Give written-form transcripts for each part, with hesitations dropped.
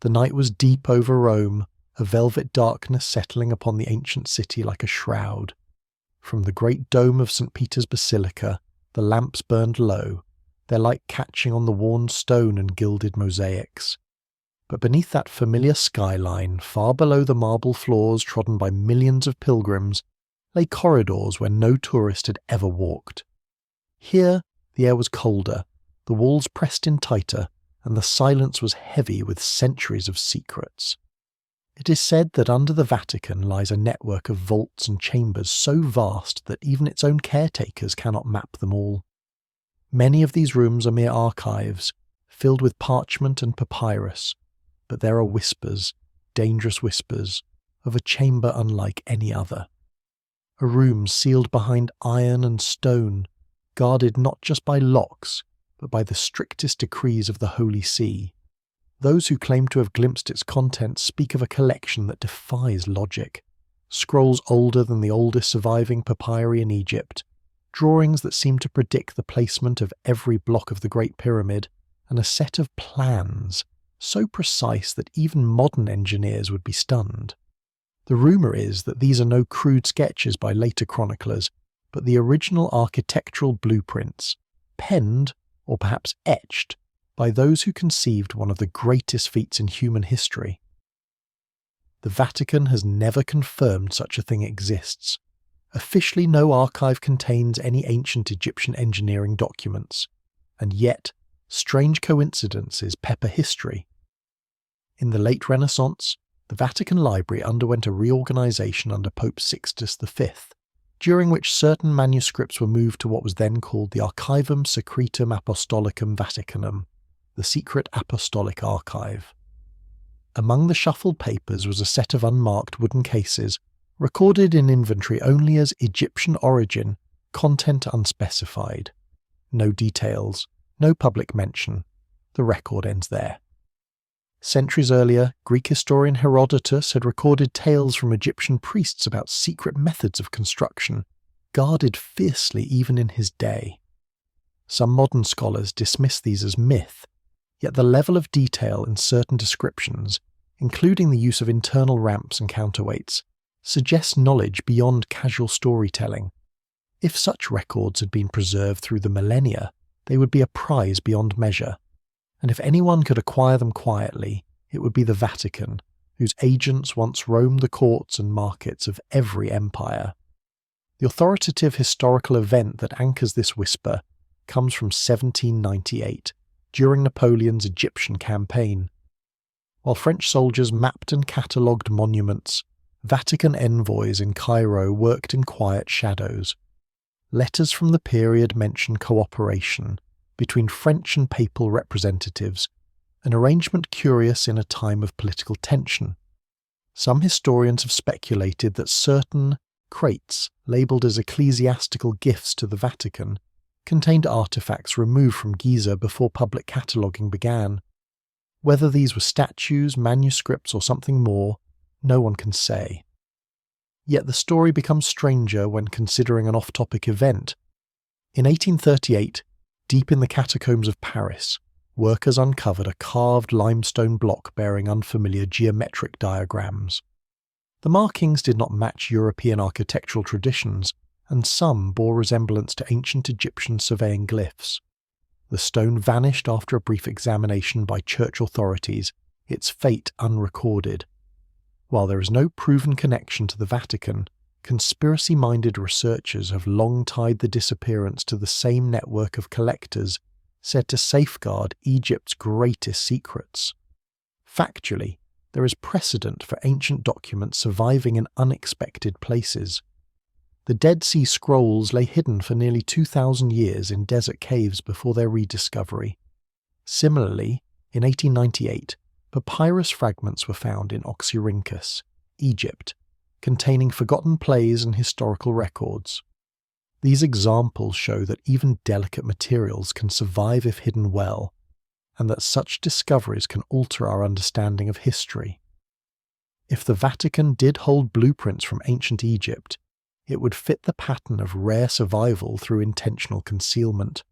The night was deep over Rome, a velvet darkness settling upon the ancient city like a shroud. From the great dome of St. Peter's Basilica, the lamps burned low, their light catching on the worn stone and gilded mosaics. But beneath that familiar skyline, far below the marble floors trodden by millions of pilgrims, lay corridors where no tourist had ever walked. Here, the air was colder, the walls pressed in tighter, and the silence was heavy with centuries of secrets. It is said that under the Vatican lies a network of vaults and chambers so vast that even its own caretakers cannot map them all. Many of these rooms are mere archives, filled with parchment and papyrus, but there are whispers, dangerous whispers, of a chamber unlike any other. A room sealed behind iron and stone, guarded not just by locks, but by the strictest decrees of the Holy See. Those who claim to have glimpsed its contents speak of a collection that defies logic. Scrolls older than the oldest surviving papyri in Egypt, drawings that seem to predict the placement of every block of the Great Pyramid, and a set of plans so precise that even modern engineers would be stunned. The rumour is that these are no crude sketches by later chroniclers, but the original architectural blueprints, penned, or perhaps etched, by those who conceived one of the greatest feats in human history. The Vatican has never confirmed such a thing exists. Officially, no archive contains any ancient Egyptian engineering documents, and yet strange coincidences pepper history. In the late Renaissance, the Vatican Library underwent a reorganization under Pope Sixtus V, during which certain manuscripts were moved to what was then called the Archivum Secretum Apostolicum Vaticanum, the Secret Apostolic Archive. Among the shuffled papers was a set of unmarked wooden cases, recorded in inventory only as Egyptian origin, content unspecified. No details, no public mention. The record ends there. Centuries earlier, Greek historian Herodotus had recorded tales from Egyptian priests about secret methods of construction, guarded fiercely even in his day. Some modern scholars dismiss these as myth, yet the level of detail in certain descriptions, including the use of internal ramps and counterweights, suggests knowledge beyond casual storytelling. If such records had been preserved through the millennia, they would be a prize beyond measure. And if anyone could acquire them quietly, it would be the Vatican, whose agents once roamed the courts and markets of every empire. The authoritative historical event that anchors this whisper comes from 1798, during Napoleon's Egyptian campaign. While French soldiers mapped and catalogued monuments, Vatican envoys in Cairo worked in quiet shadows. Letters from the period mention cooperation between French and papal representatives, an arrangement curious in a time of political tension. Some historians have speculated that certain crates, labelled as ecclesiastical gifts to the Vatican, contained artefacts removed from Giza before public cataloguing began. Whether these were statues, manuscripts, or something more, no one can say. Yet the story becomes stranger when considering an off-topic event. In 1838, deep in the catacombs of Paris, workers uncovered a carved limestone block bearing unfamiliar geometric diagrams. The markings did not match European architectural traditions, and some bore resemblance to ancient Egyptian surveying glyphs. The stone vanished after a brief examination by church authorities, its fate unrecorded. While there is no proven connection to the Vatican, conspiracy-minded researchers have long tied the disappearance to the same network of collectors said to safeguard Egypt's greatest secrets. Factually, there is precedent for ancient documents surviving in unexpected places. The Dead Sea Scrolls lay hidden for nearly 2,000 years in desert caves before their rediscovery. Similarly, in 1898, papyrus fragments were found in Oxyrhynchus, Egypt, containing forgotten plays and historical records. These examples show that even delicate materials can survive if hidden well, and that such discoveries can alter our understanding of history. If the Vatican did hold blueprints from ancient Egypt, it would fit the pattern of rare survival through intentional concealment.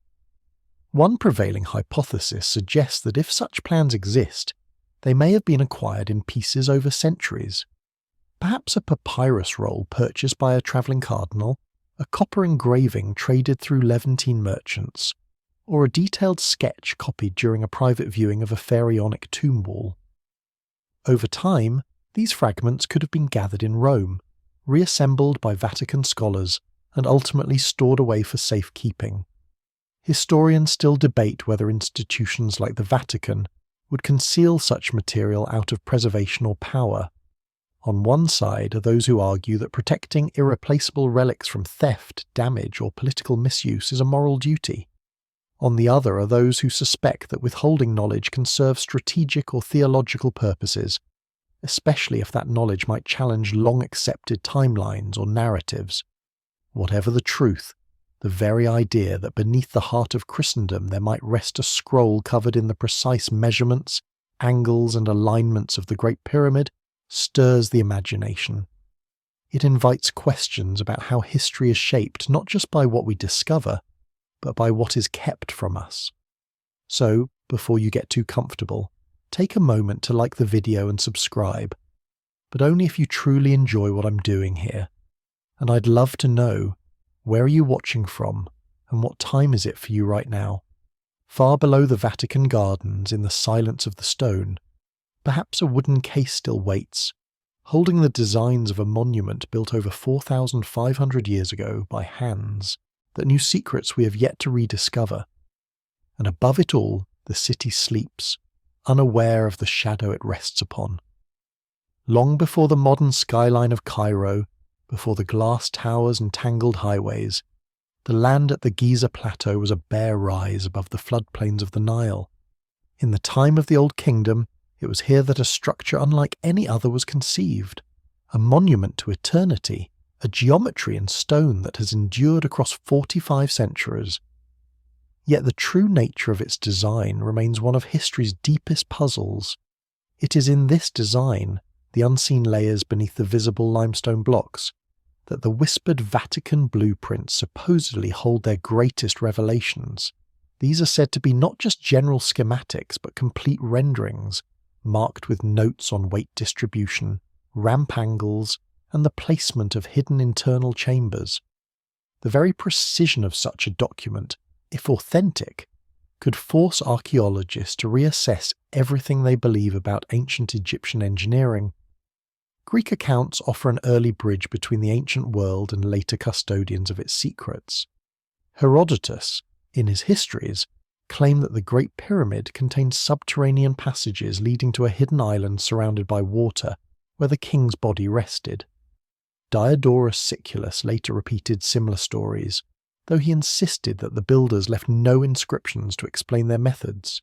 One prevailing hypothesis suggests that if such plans exist, they may have been acquired in pieces over centuries. Perhaps a papyrus roll purchased by a travelling cardinal, a copper engraving traded through Levantine merchants, or a detailed sketch copied during a private viewing of a pharaonic tomb wall. Over time, these fragments could have been gathered in Rome, reassembled by Vatican scholars, and ultimately stored away for safekeeping. Historians still debate whether institutions like the Vatican would conceal such material out of preservation or power. On one side are those who argue that protecting irreplaceable relics from theft, damage, or political misuse is a moral duty. On the other are those who suspect that withholding knowledge can serve strategic or theological purposes, especially if that knowledge might challenge long-accepted timelines or narratives. Whatever the truth, the very idea that beneath the heart of Christendom there might rest a scroll covered in the precise measurements, angles, and alignments of the Great Pyramid stirs the imagination. It invites questions about how history is shaped not just by what we discover, but by what is kept from us. So, before you get too comfortable, take a moment to like the video and subscribe, but only if you truly enjoy what I'm doing here. And I'd love to know, where are you watching from, and what time is it for you right now? Far below the Vatican gardens, in the silence of the stone, perhaps a wooden case still waits, holding the designs of a monument built over 4,500 years ago by hands that knew secrets we have yet to rediscover. And above it all, the city sleeps, unaware of the shadow it rests upon. Long before the modern skyline of Cairo, before the glass towers and tangled highways, the land at the Giza plateau was a bare rise above the floodplains of the Nile. In the time of the Old Kingdom, it was here that a structure unlike any other was conceived, a monument to eternity, a geometry in stone that has endured across 45 centuries. Yet the true nature of its design remains one of history's deepest puzzles. It is in this design, the unseen layers beneath the visible limestone blocks, that the whispered Vatican blueprints supposedly hold their greatest revelations. These are said to be not just general schematics, but complete renderings, marked with notes on weight distribution, ramp angles, and the placement of hidden internal chambers. The very precision of such a document, if authentic, could force archaeologists to reassess everything they believe about ancient Egyptian engineering. Greek accounts offer an early bridge between the ancient world and later custodians of its secrets. Herodotus, in his histories, claimed that the Great Pyramid contained subterranean passages leading to a hidden island surrounded by water, where the king's body rested. Diodorus Siculus later repeated similar stories, though he insisted that the builders left no inscriptions to explain their methods.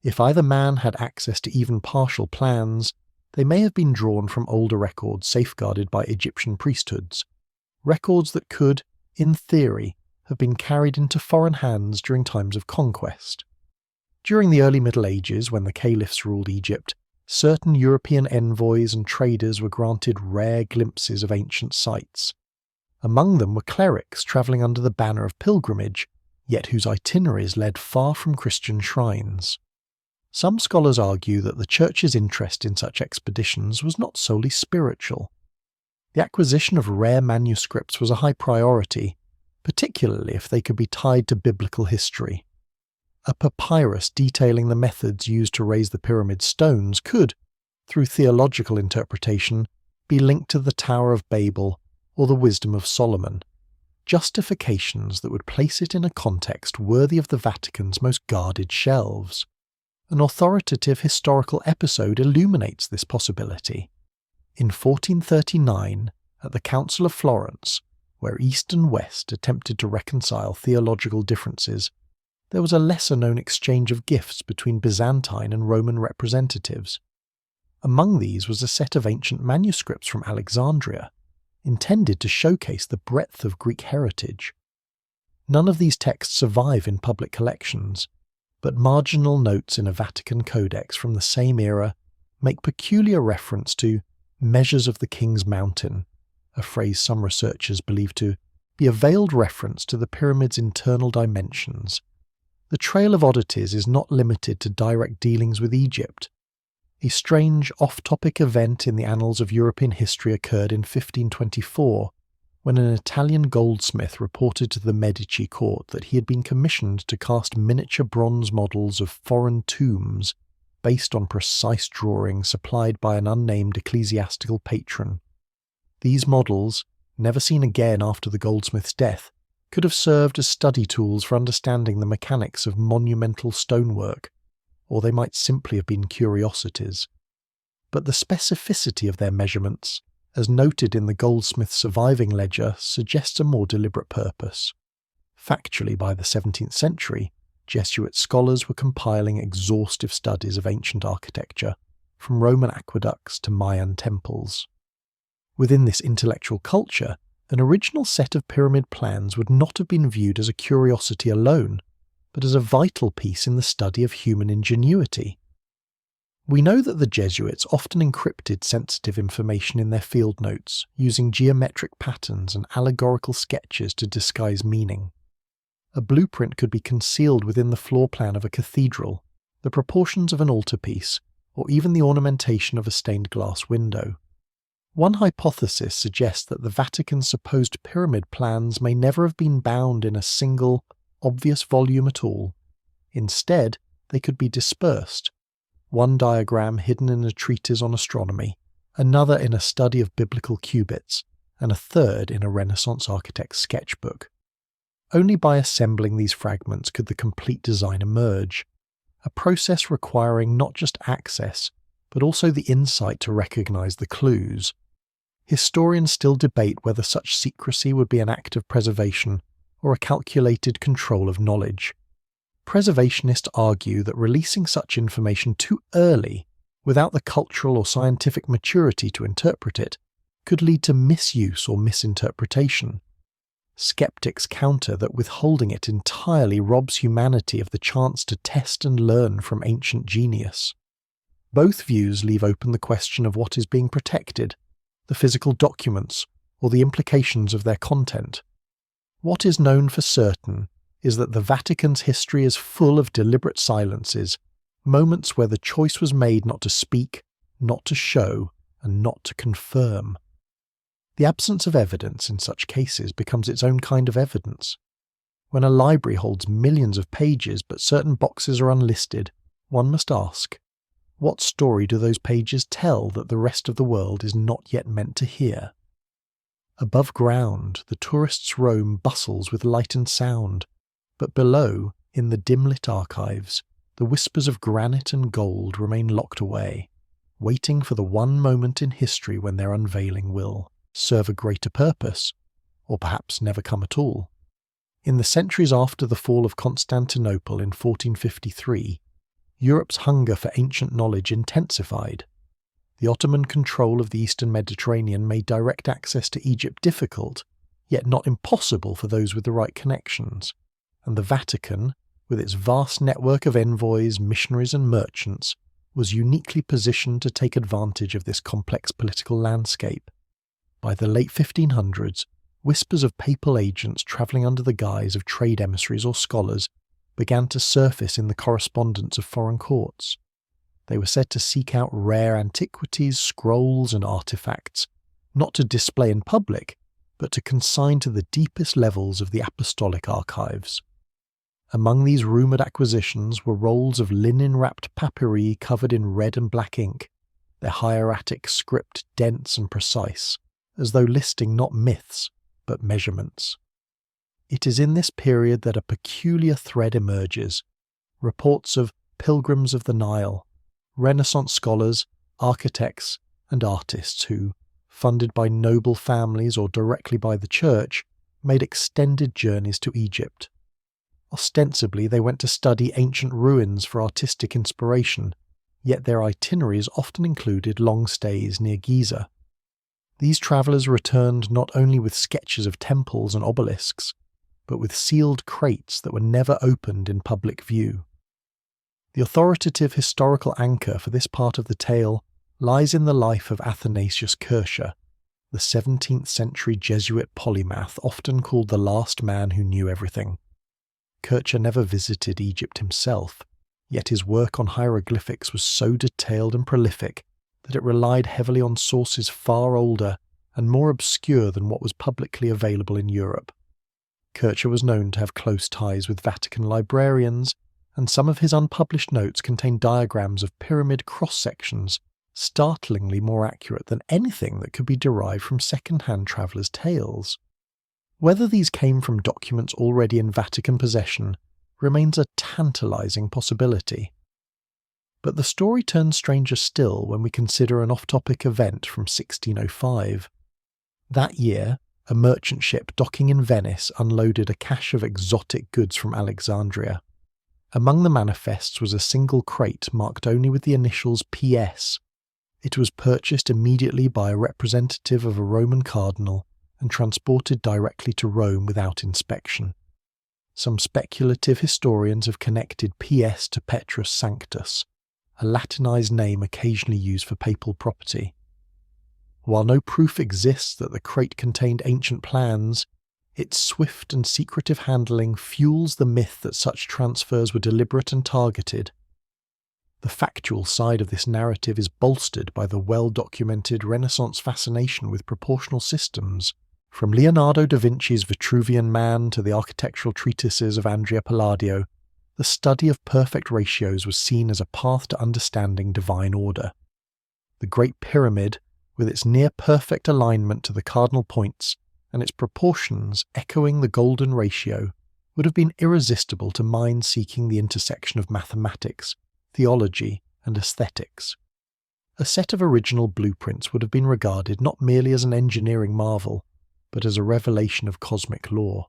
If either man had access to even partial plans, they may have been drawn from older records safeguarded by Egyptian priesthoods, records that could, in theory, have been carried into foreign hands during times of conquest. During the early Middle Ages, when the caliphs ruled Egypt, certain European envoys and traders were granted rare glimpses of ancient sites. Among them were clerics travelling under the banner of pilgrimage, yet whose itineraries led far from Christian shrines. Some scholars argue that the Church's interest in such expeditions was not solely spiritual. The acquisition of rare manuscripts was a high priority, particularly if they could be tied to biblical history. A papyrus detailing the methods used to raise the pyramid stones could, through theological interpretation, be linked to the Tower of Babel or the wisdom of Solomon, justifications that would place it in a context worthy of the Vatican's most guarded shelves. An authoritative historical episode illuminates this possibility. In 1439, at the Council of Florence, where East and West attempted to reconcile theological differences, there was a lesser-known exchange of gifts between Byzantine and Roman representatives. Among these was a set of ancient manuscripts from Alexandria, intended to showcase the breadth of Greek heritage. None of these texts survive in public collections, but marginal notes in a Vatican codex from the same era make peculiar reference to measures of the King's Mountain, a phrase some researchers believe to be a veiled reference to the pyramid's internal dimensions. The trail of oddities is not limited to direct dealings with Egypt. A strange off-topic event in the annals of European history occurred in 1524, when an Italian goldsmith reported to the Medici court that he had been commissioned to cast miniature bronze models of foreign tombs based on precise drawings supplied by an unnamed ecclesiastical patron. These models, never seen again after the goldsmith's death, could have served as study tools for understanding the mechanics of monumental stonework, or they might simply have been curiosities. But the specificity of their measurements, as noted in the goldsmith's surviving ledger, suggests a more deliberate purpose. Factually, by the 17th century, Jesuit scholars were compiling exhaustive studies of ancient architecture, from Roman aqueducts to Mayan temples. Within this intellectual culture, an original set of pyramid plans would not have been viewed as a curiosity alone, but as a vital piece in the study of human ingenuity. We know that the Jesuits often encrypted sensitive information in their field notes, using geometric patterns and allegorical sketches to disguise meaning. A blueprint could be concealed within the floor plan of a cathedral, the proportions of an altarpiece, or even the ornamentation of a stained glass window. One hypothesis suggests that the Vatican's supposed pyramid plans may never have been bound in a single, obvious volume at all. Instead, they could be dispersed. One diagram hidden in a treatise on astronomy, another in a study of biblical cubits, and a third in a Renaissance architect's sketchbook. Only by assembling these fragments could the complete design emerge, a process requiring not just access, but also the insight to recognize the clues. Historians still debate whether such secrecy would be an act of preservation or a calculated control of knowledge. Preservationists argue that releasing such information too early, without the cultural or scientific maturity to interpret it, could lead to misuse or misinterpretation. Skeptics counter that withholding it entirely robs humanity of the chance to test and learn from ancient genius. Both views leave open the question of what is being protected, the physical documents, or the implications of their content. What is known for certain is that the Vatican's history is full of deliberate silences, moments where the choice was made not to speak, not to show, and not to confirm. The absence of evidence in such cases becomes its own kind of evidence. When a library holds millions of pages but certain boxes are unlisted, one must ask, what story do those pages tell that the rest of the world is not yet meant to hear? Above ground, the tourist's roam bustles with light and sound, but below, in the dim-lit archives, the whispers of granite and gold remain locked away, waiting for the one moment in history when their unveiling will serve a greater purpose, or perhaps never come at all. In the centuries after the fall of Constantinople in 1453, Europe's hunger for ancient knowledge intensified. The Ottoman control of the eastern Mediterranean made direct access to Egypt difficult, yet not impossible for those with the right connections, and the Vatican, with its vast network of envoys, missionaries and merchants, was uniquely positioned to take advantage of this complex political landscape. By the late 1500s, whispers of papal agents travelling under the guise of trade emissaries or scholars began to surface in the correspondence of foreign courts. They were said to seek out rare antiquities, scrolls and artefacts, not to display in public, but to consign to the deepest levels of the apostolic archives. Among these rumoured acquisitions were rolls of linen-wrapped papyri covered in red and black ink, their hieratic script dense and precise, as though listing not myths, but measurements. It is in this period that a peculiar thread emerges, reports of pilgrims of the Nile, Renaissance scholars, architects, and artists who, funded by noble families or directly by the Church, made extended journeys to Egypt. Ostensibly, they went to study ancient ruins for artistic inspiration, yet their itineraries often included long stays near Giza. These travellers returned not only with sketches of temples and obelisks, but with sealed crates that were never opened in public view. The authoritative historical anchor for this part of the tale lies in the life of Athanasius Kircher, the 17th century Jesuit polymath often called the last man who knew everything. Kircher never visited Egypt himself, Yet his work on hieroglyphics was so detailed and prolific that it relied heavily on sources far older and more obscure than what was publicly available in Europe. Kircher was known to have close ties with Vatican librarians, and some of his unpublished notes contain diagrams of pyramid cross-sections startlingly more accurate than anything that could be derived from second-hand travellers' tales. Whether these came from documents already in Vatican possession remains a tantalising possibility. But the story turns stranger still when we consider an off-topic event from 1605. That year, a merchant ship docking in Venice unloaded a cache of exotic goods from Alexandria. Among the manifests was a single crate marked only with the initials PS. It was purchased immediately by a representative of a Roman cardinal and transported directly to Rome without inspection. Some speculative historians have connected PS to Petrus Sanctus, a Latinized name occasionally used for papal property. While no proof exists that the crate contained ancient plans, its swift and secretive handling fuels the myth that such transfers were deliberate and targeted. The factual side of this narrative is bolstered by the well-documented Renaissance fascination with proportional systems. From Leonardo da Vinci's Vitruvian Man to the architectural treatises of Andrea Palladio, the study of perfect ratios was seen as a path to understanding divine order. The Great Pyramid, with its near-perfect alignment to the cardinal points and its proportions echoing the golden ratio, would have been irresistible to minds seeking the intersection of mathematics, theology, and aesthetics. A set of original blueprints would have been regarded not merely as an engineering marvel, but as a revelation of cosmic law.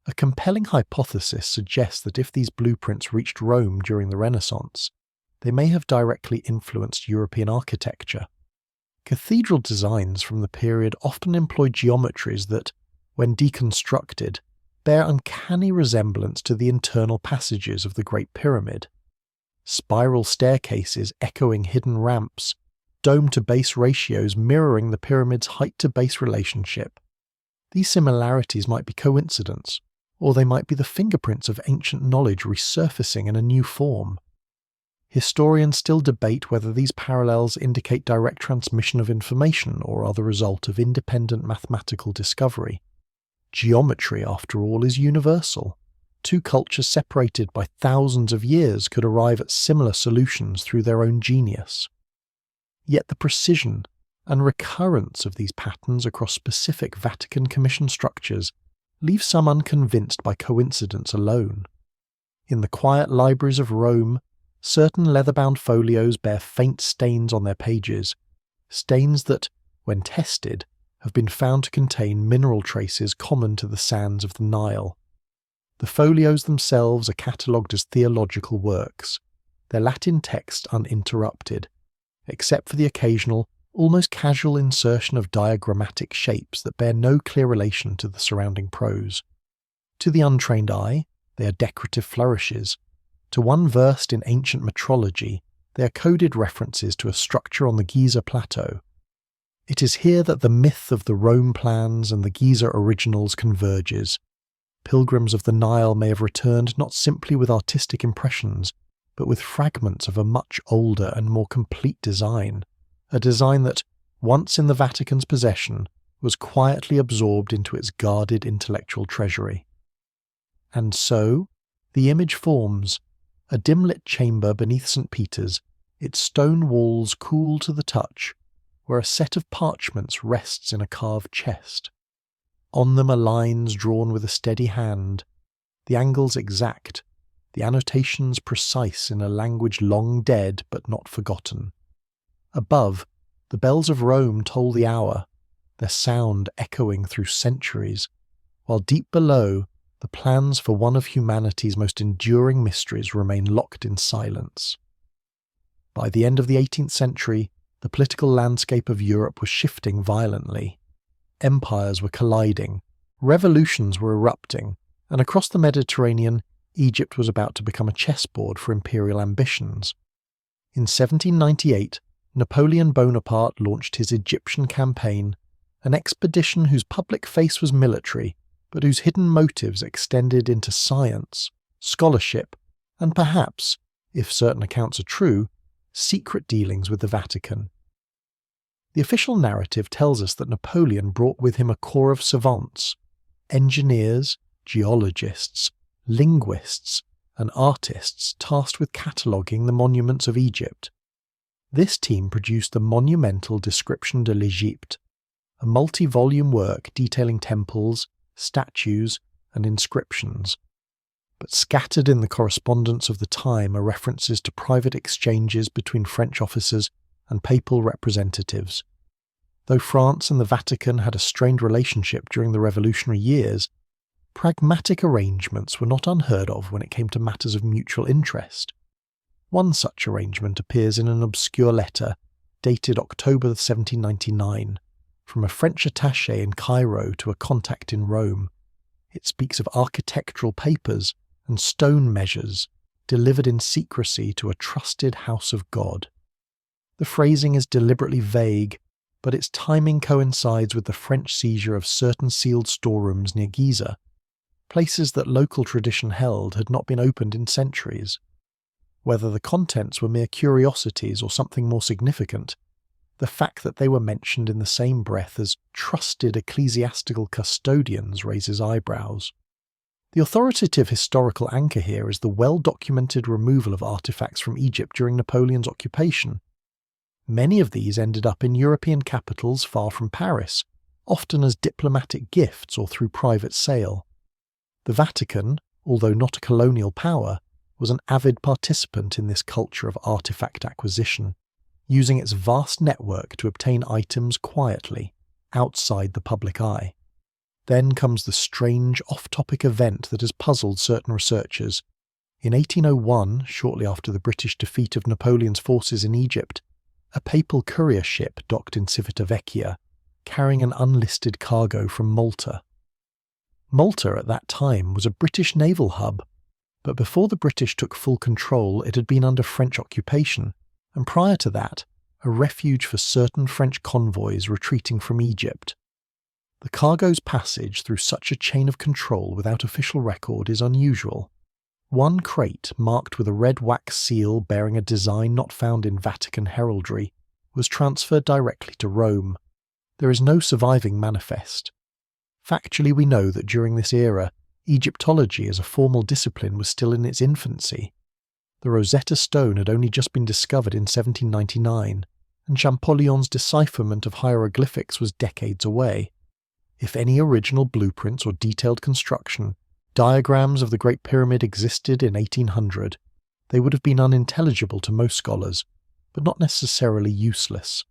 A compelling hypothesis suggests that if these blueprints reached Rome during the Renaissance, they may have directly influenced European architecture. Cathedral designs from the period often employ geometries that, when deconstructed, bear uncanny resemblance to the internal passages of the Great Pyramid. Spiral staircases echoing hidden ramps, dome-to-base ratios mirroring the pyramid's height-to-base relationship. These similarities might be coincidence, or they might be the fingerprints of ancient knowledge resurfacing in a new form. Historians still debate whether these parallels indicate direct transmission of information or are the result of independent mathematical discovery. Geometry, after all, is universal. Two cultures separated by thousands of years could arrive at similar solutions through their own genius. Yet the precision and recurrence of these patterns across specific Vatican Commission structures leave some unconvinced by coincidence alone. In the quiet libraries of Rome, certain leather-bound folios bear faint stains on their pages, stains that, when tested, have been found to contain mineral traces common to the sands of the Nile. The folios themselves are catalogued as theological works, their Latin text uninterrupted, except for the occasional, almost casual insertion of diagrammatic shapes that bear no clear relation to the surrounding prose. To the untrained eye, they are decorative flourishes. To one versed in ancient metrology, they are coded references to a structure on the Giza plateau. It is here that the myth of the Rome plans and the Giza originals converges. Pilgrims of the Nile may have returned not simply with artistic impressions, but with fragments of a much older and more complete design, a design that, once in the Vatican's possession, was quietly absorbed into its guarded intellectual treasury. And so, the image forms, a dim-lit chamber beneath St. Peter's, its stone walls cool to the touch, where a set of parchments rests in a carved chest. On them are lines drawn with a steady hand, the angles exact, the annotations precise in a language long dead but not forgotten. Above, the bells of Rome toll the hour, their sound echoing through centuries, while deep below, the plans for one of humanity's most enduring mysteries remain locked in silence. By the end of the 18th century, the political landscape of Europe was shifting violently. Empires were colliding, revolutions were erupting, and across the Mediterranean, Egypt was about to become a chessboard for imperial ambitions. In 1798, Napoleon Bonaparte launched his Egyptian campaign, an expedition whose public face was military, but whose hidden motives extended into science, scholarship, and perhaps, if certain accounts are true, secret dealings with the Vatican. The official narrative tells us that Napoleon brought with him a corps of savants, engineers, geologists, linguists, and artists tasked with cataloguing the monuments of Egypt. This team produced the monumental Description de l'Égypte, a multi-volume work detailing temples, statues, and inscriptions. But scattered in the correspondence of the time are references to private exchanges between French officers and papal representatives. Though France and the Vatican had a strained relationship during the revolutionary years, pragmatic arrangements were not unheard of when it came to matters of mutual interest. One such arrangement appears in an obscure letter dated October 1799 from a French attaché in Cairo to a contact in Rome. It speaks of architectural papers and stone measures delivered in secrecy to a trusted house of God. The phrasing is deliberately vague, but its timing coincides with the French seizure of certain sealed storerooms near Giza, places that local tradition held had not been opened in centuries. Whether the contents were mere curiosities or something more significant, the fact that they were mentioned in the same breath as trusted ecclesiastical custodians raises eyebrows. The authoritative historical anchor here is the well-documented removal of artifacts from Egypt during Napoleon's occupation. Many of these ended up in European capitals far from Paris, often as diplomatic gifts or through private sale. The Vatican, although not a colonial power, was an avid participant in this culture of artifact acquisition, using its vast network to obtain items quietly, outside the public eye. Then comes the strange off-topic event that has puzzled certain researchers. In 1801, shortly after the British defeat of Napoleon's forces in Egypt, a papal courier ship docked in Civitavecchia, carrying an unlisted cargo from Malta. Malta at that time was a British naval hub, but before the British took full control it had been under French occupation, and prior to that, a refuge for certain French convoys retreating from Egypt. The cargo's passage through such a chain of control without official record is unusual. One crate, marked with a red wax seal bearing a design not found in Vatican heraldry, was transferred directly to Rome. There is no surviving manifest. Factually, we know that during this era, Egyptology as a formal discipline was still in its infancy. The Rosetta Stone had only just been discovered in 1799, and Champollion's decipherment of hieroglyphics was decades away. If any original blueprints or detailed construction, diagrams of the Great Pyramid existed in 1800, they would have been unintelligible to most scholars, but not necessarily useless.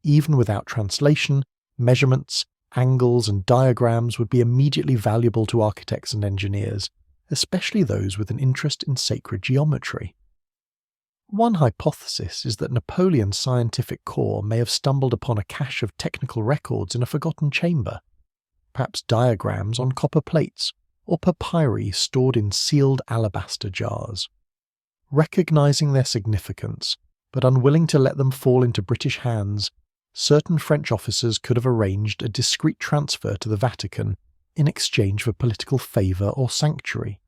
Even without translation, measurements, angles and diagrams would be immediately valuable to architects and engineers, especially those with an interest in sacred geometry. One hypothesis is that Napoleon's scientific corps may have stumbled upon a cache of technical records in a forgotten chamber, perhaps diagrams on copper plates or papyri stored in sealed alabaster jars. Recognizing their significance, but unwilling to let them fall into British hands, certain French officers could have arranged a discreet transfer to the Vatican in exchange for political favour or sanctuary.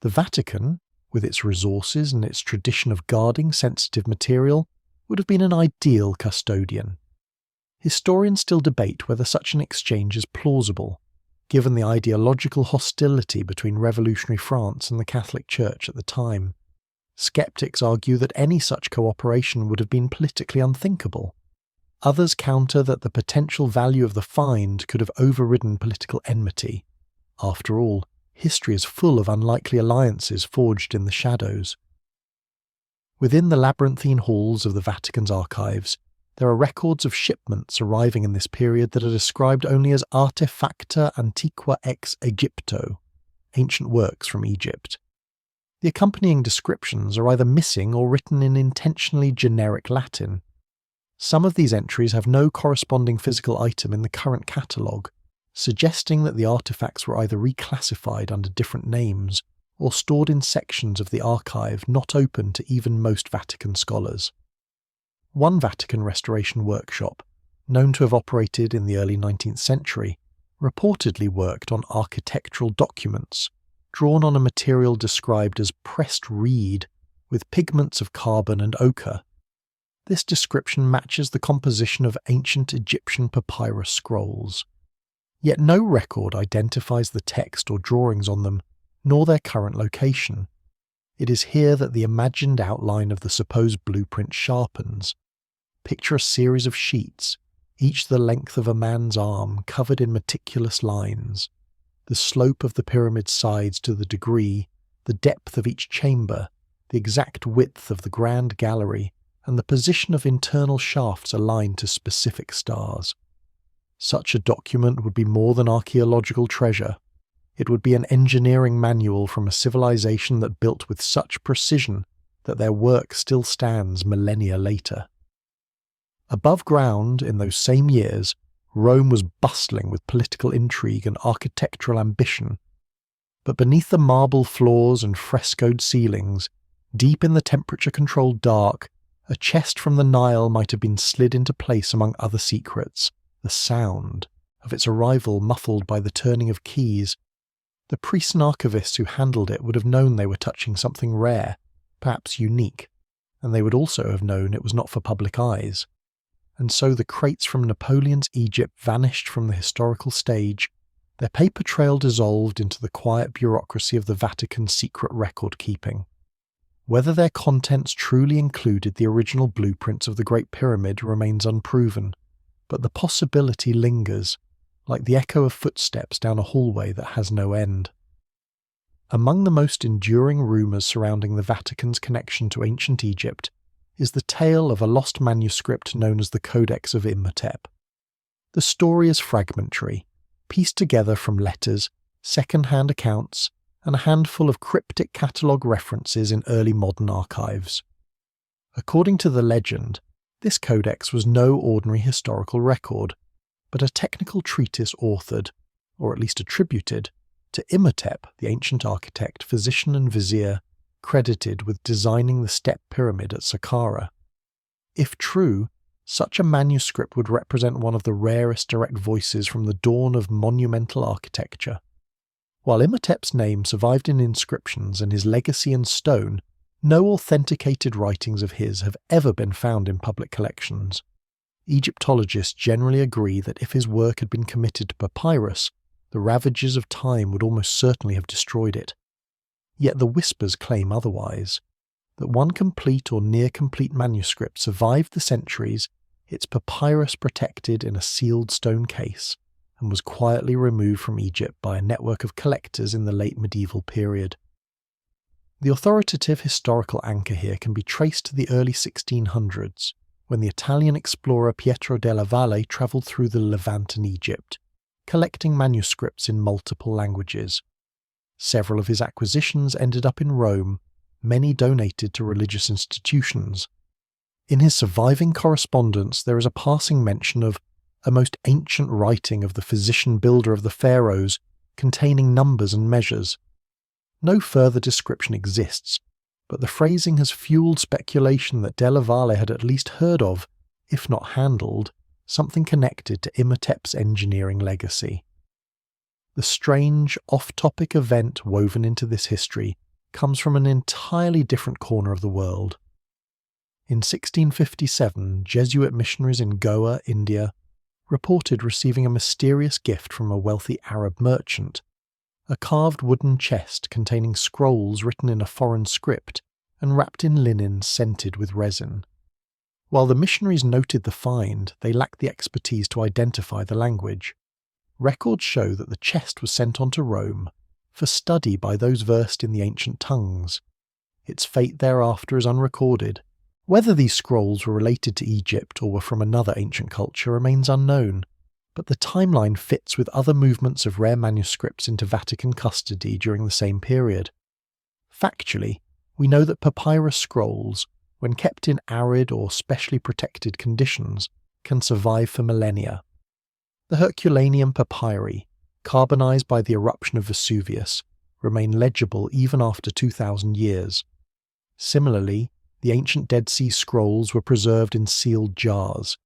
The Vatican, with its resources and its tradition of guarding sensitive material, would have been an ideal custodian. Historians still debate whether such an exchange is plausible, given the ideological hostility between revolutionary France and the Catholic Church at the time. Skeptics argue that any such cooperation would have been politically unthinkable. Others counter that the potential value of the find could have overridden political enmity. After all, history is full of unlikely alliances forged in the shadows. Within the labyrinthine halls of the Vatican's archives, there are records of shipments arriving in this period that are described only as artefacta antiqua ex Egypto, ancient works from Egypt. The accompanying descriptions are either missing or written in intentionally generic Latin. Some of these entries have no corresponding physical item in the current catalogue, suggesting that the artefacts were either reclassified under different names or stored in sections of the archive not open to even most Vatican scholars. One Vatican restoration workshop, known to have operated in the early 19th century, reportedly worked on architectural documents, drawn on a material described as pressed reed, with pigments of carbon and ochre. This description matches the composition of ancient Egyptian papyrus scrolls. Yet no record identifies the text or drawings on them, nor their current location. It is here that the imagined outline of the supposed blueprint sharpens. Picture a series of sheets, each the length of a man's arm, covered in meticulous lines. The slope of the pyramid's sides to the degree, the depth of each chamber, the exact width of the grand gallery, and the position of internal shafts aligned to specific stars. Such a document would be more than archaeological treasure. It would be an engineering manual from a civilization that built with such precision that their work still stands millennia later. Above ground, in those same years, Rome was bustling with political intrigue and architectural ambition. But beneath the marble floors and frescoed ceilings, deep in the temperature-controlled dark, a chest from the Nile might have been slid into place among other secrets, the sound of its arrival muffled by the turning of keys. The priests and archivists who handled it would have known they were touching something rare, perhaps unique, and they would also have known it was not for public eyes. And so the crates from Napoleon's Egypt vanished from the historical stage, their paper trail dissolved into the quiet bureaucracy of the Vatican's secret record-keeping. Whether their contents truly included the original blueprints of the Great Pyramid remains unproven, but the possibility lingers, like the echo of footsteps down a hallway that has no end. Among the most enduring rumours surrounding the Vatican's connection to ancient Egypt is the tale of a lost manuscript known as the Codex of Imhotep. The story is fragmentary, pieced together from letters, second-hand accounts, and a handful of cryptic catalogue references in early modern archives. According to the legend, this codex was no ordinary historical record, but a technical treatise authored, or at least attributed, to Imhotep, the ancient architect, physician and vizier, credited with designing the step pyramid at Saqqara. If true, such a manuscript would represent one of the rarest direct voices from the dawn of monumental architecture. While Imhotep's name survived in inscriptions and his legacy in stone, no authenticated writings of his have ever been found in public collections. Egyptologists generally agree that if his work had been committed to papyrus, the ravages of time would almost certainly have destroyed it. Yet the whispers claim otherwise, that one complete or near-complete manuscript survived the centuries, its papyrus protected in a sealed stone case, and was quietly removed from Egypt by a network of collectors in the late medieval period. The authoritative historical anchor here can be traced to the early 1600s, when the Italian explorer Pietro della Valle travelled through the Levant and Egypt, collecting manuscripts in multiple languages. Several of his acquisitions ended up in Rome, many donated to religious institutions. In his surviving correspondence there is a passing mention of a most ancient writing of the physician-builder of the pharaohs, containing numbers and measures. No further description exists, but the phrasing has fueled speculation that Della Valle had at least heard of, if not handled, something connected to Imhotep's engineering legacy. The strange, off-topic event woven into this history comes from an entirely different corner of the world. In 1657, Jesuit missionaries in Goa, India, reported receiving a mysterious gift from a wealthy Arab merchant, a carved wooden chest containing scrolls written in a foreign script and wrapped in linen scented with resin. While the missionaries noted the find, they lacked the expertise to identify the language. Records show that the chest was sent on to Rome for study by those versed in the ancient tongues. Its fate thereafter is unrecorded. Whether these scrolls were related to Egypt or were from another ancient culture remains unknown, but the timeline fits with other movements of rare manuscripts into Vatican custody during the same period. Factually, we know that papyrus scrolls, when kept in arid or specially protected conditions, can survive for millennia. The Herculaneum papyri, carbonized by the eruption of Vesuvius, remain legible even after 2,000 years. Similarly, the ancient Dead Sea Scrolls were preserved in sealed jars.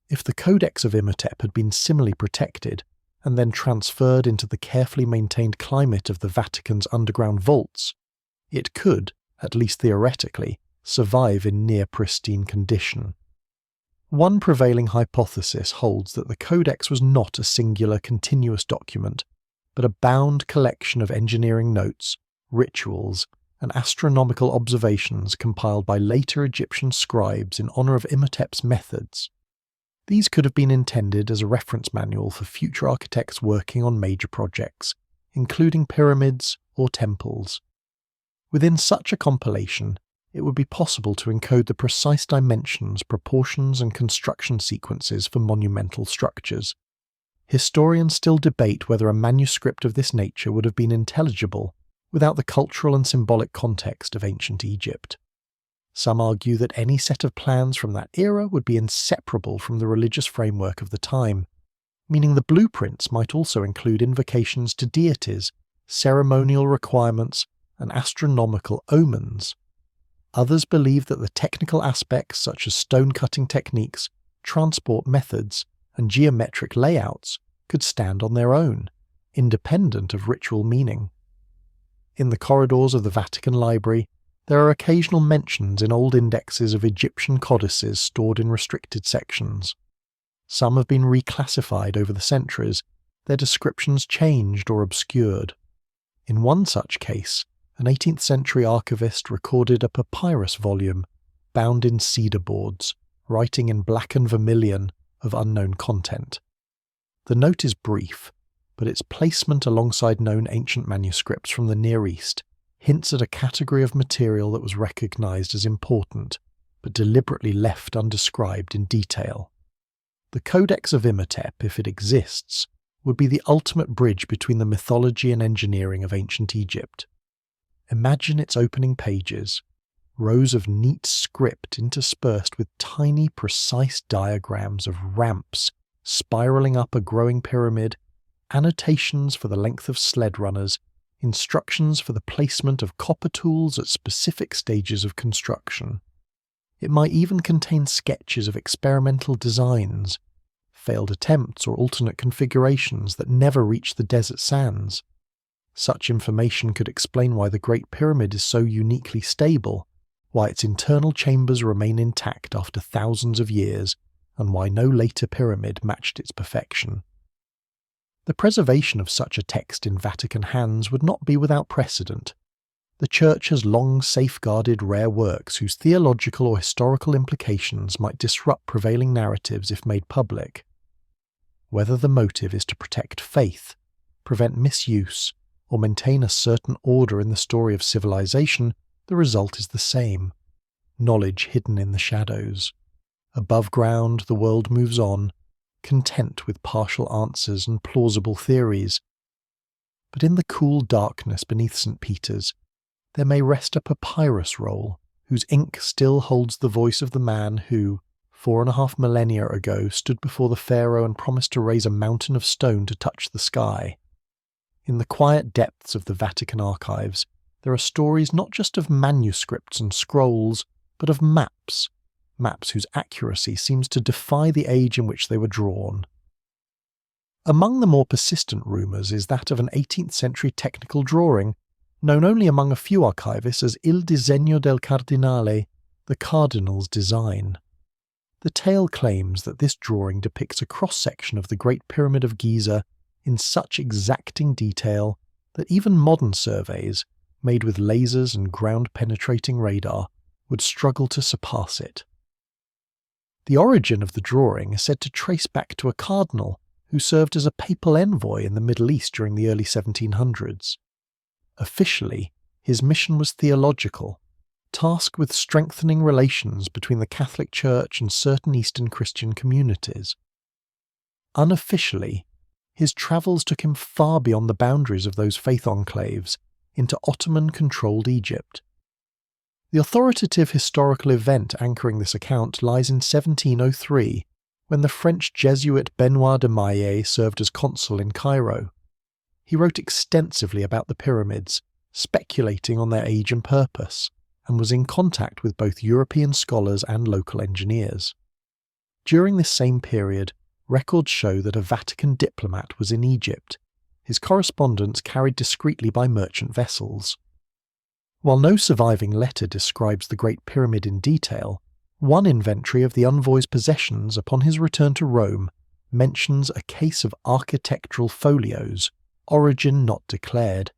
If the Codex of Imhotep had been similarly protected, and then transferred into the carefully maintained climate of the Vatican's underground vaults, it could, at least theoretically, survive in near pristine condition. One prevailing hypothesis holds that the Codex was not a singular continuous document, but a bound collection of engineering notes, rituals, and astronomical observations compiled by later Egyptian scribes in honour of Imhotep's methods. These could have been intended as a reference manual for future architects working on major projects, including pyramids or temples. Within such a compilation, it would be possible to encode the precise dimensions, proportions, and construction sequences for monumental structures. Historians still debate whether a manuscript of this nature would have been intelligible without the cultural and symbolic context of ancient Egypt. Some argue that any set of plans from that era would be inseparable from the religious framework of the time, meaning the blueprints might also include invocations to deities, ceremonial requirements, and astronomical omens. Others believe that the technical aspects such as stone-cutting techniques, transport methods, and geometric layouts could stand on their own, independent of ritual meaning. In the corridors of the Vatican Library, there are occasional mentions in old indexes of Egyptian codices stored in restricted sections. Some have been reclassified over the centuries, their descriptions changed or obscured. In one such case, an 18th century archivist recorded a papyrus volume bound in cedar boards, writing in black and vermilion of unknown content. The note is brief, but its placement alongside known ancient manuscripts from the Near East hints at a category of material that was recognized as important, but deliberately left undescribed in detail. The Codex of Imhotep, if it exists, would be the ultimate bridge between the mythology and engineering of ancient Egypt. Imagine its opening pages, rows of neat script interspersed with tiny, precise diagrams of ramps spiraling up a growing pyramid, annotations for the length of sled runners, instructions for the placement of copper tools at specific stages of construction. It might even contain sketches of experimental designs, failed attempts or alternate configurations that never reached the desert sands. Such information could explain why the Great Pyramid is so uniquely stable, why its internal chambers remain intact after thousands of years, and why no later pyramid matched its perfection. The preservation of such a text in Vatican hands would not be without precedent. The Church has long safeguarded rare works whose theological or historical implications might disrupt prevailing narratives if made public. Whether the motive is to protect faith, prevent misuse, or maintain a certain order in the story of civilization, the result is the same: knowledge hidden in the shadows. Above ground, the world moves on, content with partial answers and plausible theories. But in the cool darkness beneath St. Peter's, there may rest a papyrus roll whose ink still holds the voice of the man who, 4.5 millennia ago, stood before the pharaoh and promised to raise a mountain of stone to touch the sky. In the quiet depths of the Vatican archives, there are stories not just of manuscripts and scrolls, but of maps whose accuracy seems to defy the age in which they were drawn. Among the more persistent rumours is that of an 18th century technical drawing, known only among a few archivists as Il Disegno del Cardinale, the Cardinal's design. The tale claims that this drawing depicts a cross-section of the Great Pyramid of Giza in such exacting detail that even modern surveys, made with lasers and ground-penetrating radar, would struggle to surpass it. The origin of the drawing is said to trace back to a cardinal who served as a papal envoy in the Middle East during the early 1700s. Officially, his mission was theological, tasked with strengthening relations between the Catholic Church and certain Eastern Christian communities. Unofficially, his travels took him far beyond the boundaries of those faith enclaves, into Ottoman-controlled Egypt. The authoritative historical event anchoring this account lies in 1703, when the French Jesuit Benoit de Maillet served as consul in Cairo. He wrote extensively about the pyramids, speculating on their age and purpose, and was in contact with both European scholars and local engineers. During this same period, records show that a Vatican diplomat was in Egypt, his correspondence carried discreetly by merchant vessels. While no surviving letter describes the Great Pyramid in detail, one inventory of the envoy's possessions upon his return to Rome mentions a case of architectural folios, origin not declared.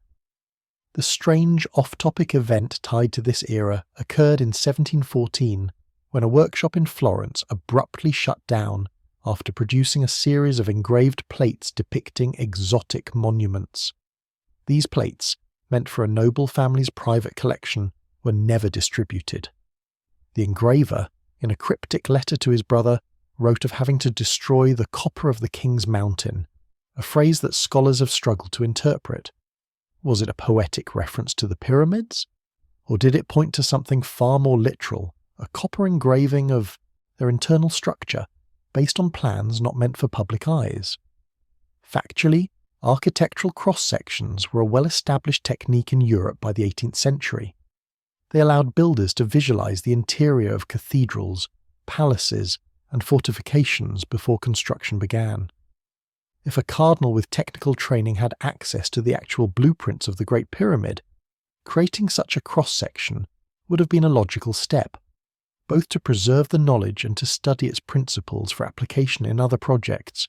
The strange off-topic event tied to this era occurred in 1714, when a workshop in Florence abruptly shut down after producing a series of engraved plates depicting exotic monuments. These plates, meant for a noble family's private collection, were never distributed. The engraver, in a cryptic letter to his brother, wrote of having to destroy the copper of the king's mountain, a phrase that scholars have struggled to interpret. Was it a poetic reference to the pyramids? Or did it point to something far more literal, a copper engraving of their internal structure, based on plans not meant for public eyes? Factually, architectural cross-sections were a well-established technique in Europe by the 18th century. They allowed builders to visualize the interior of cathedrals, palaces, and fortifications before construction began. If a cardinal with technical training had access to the actual blueprints of the Great Pyramid, creating such a cross-section would have been a logical step, both to preserve the knowledge and to study its principles for application in other projects.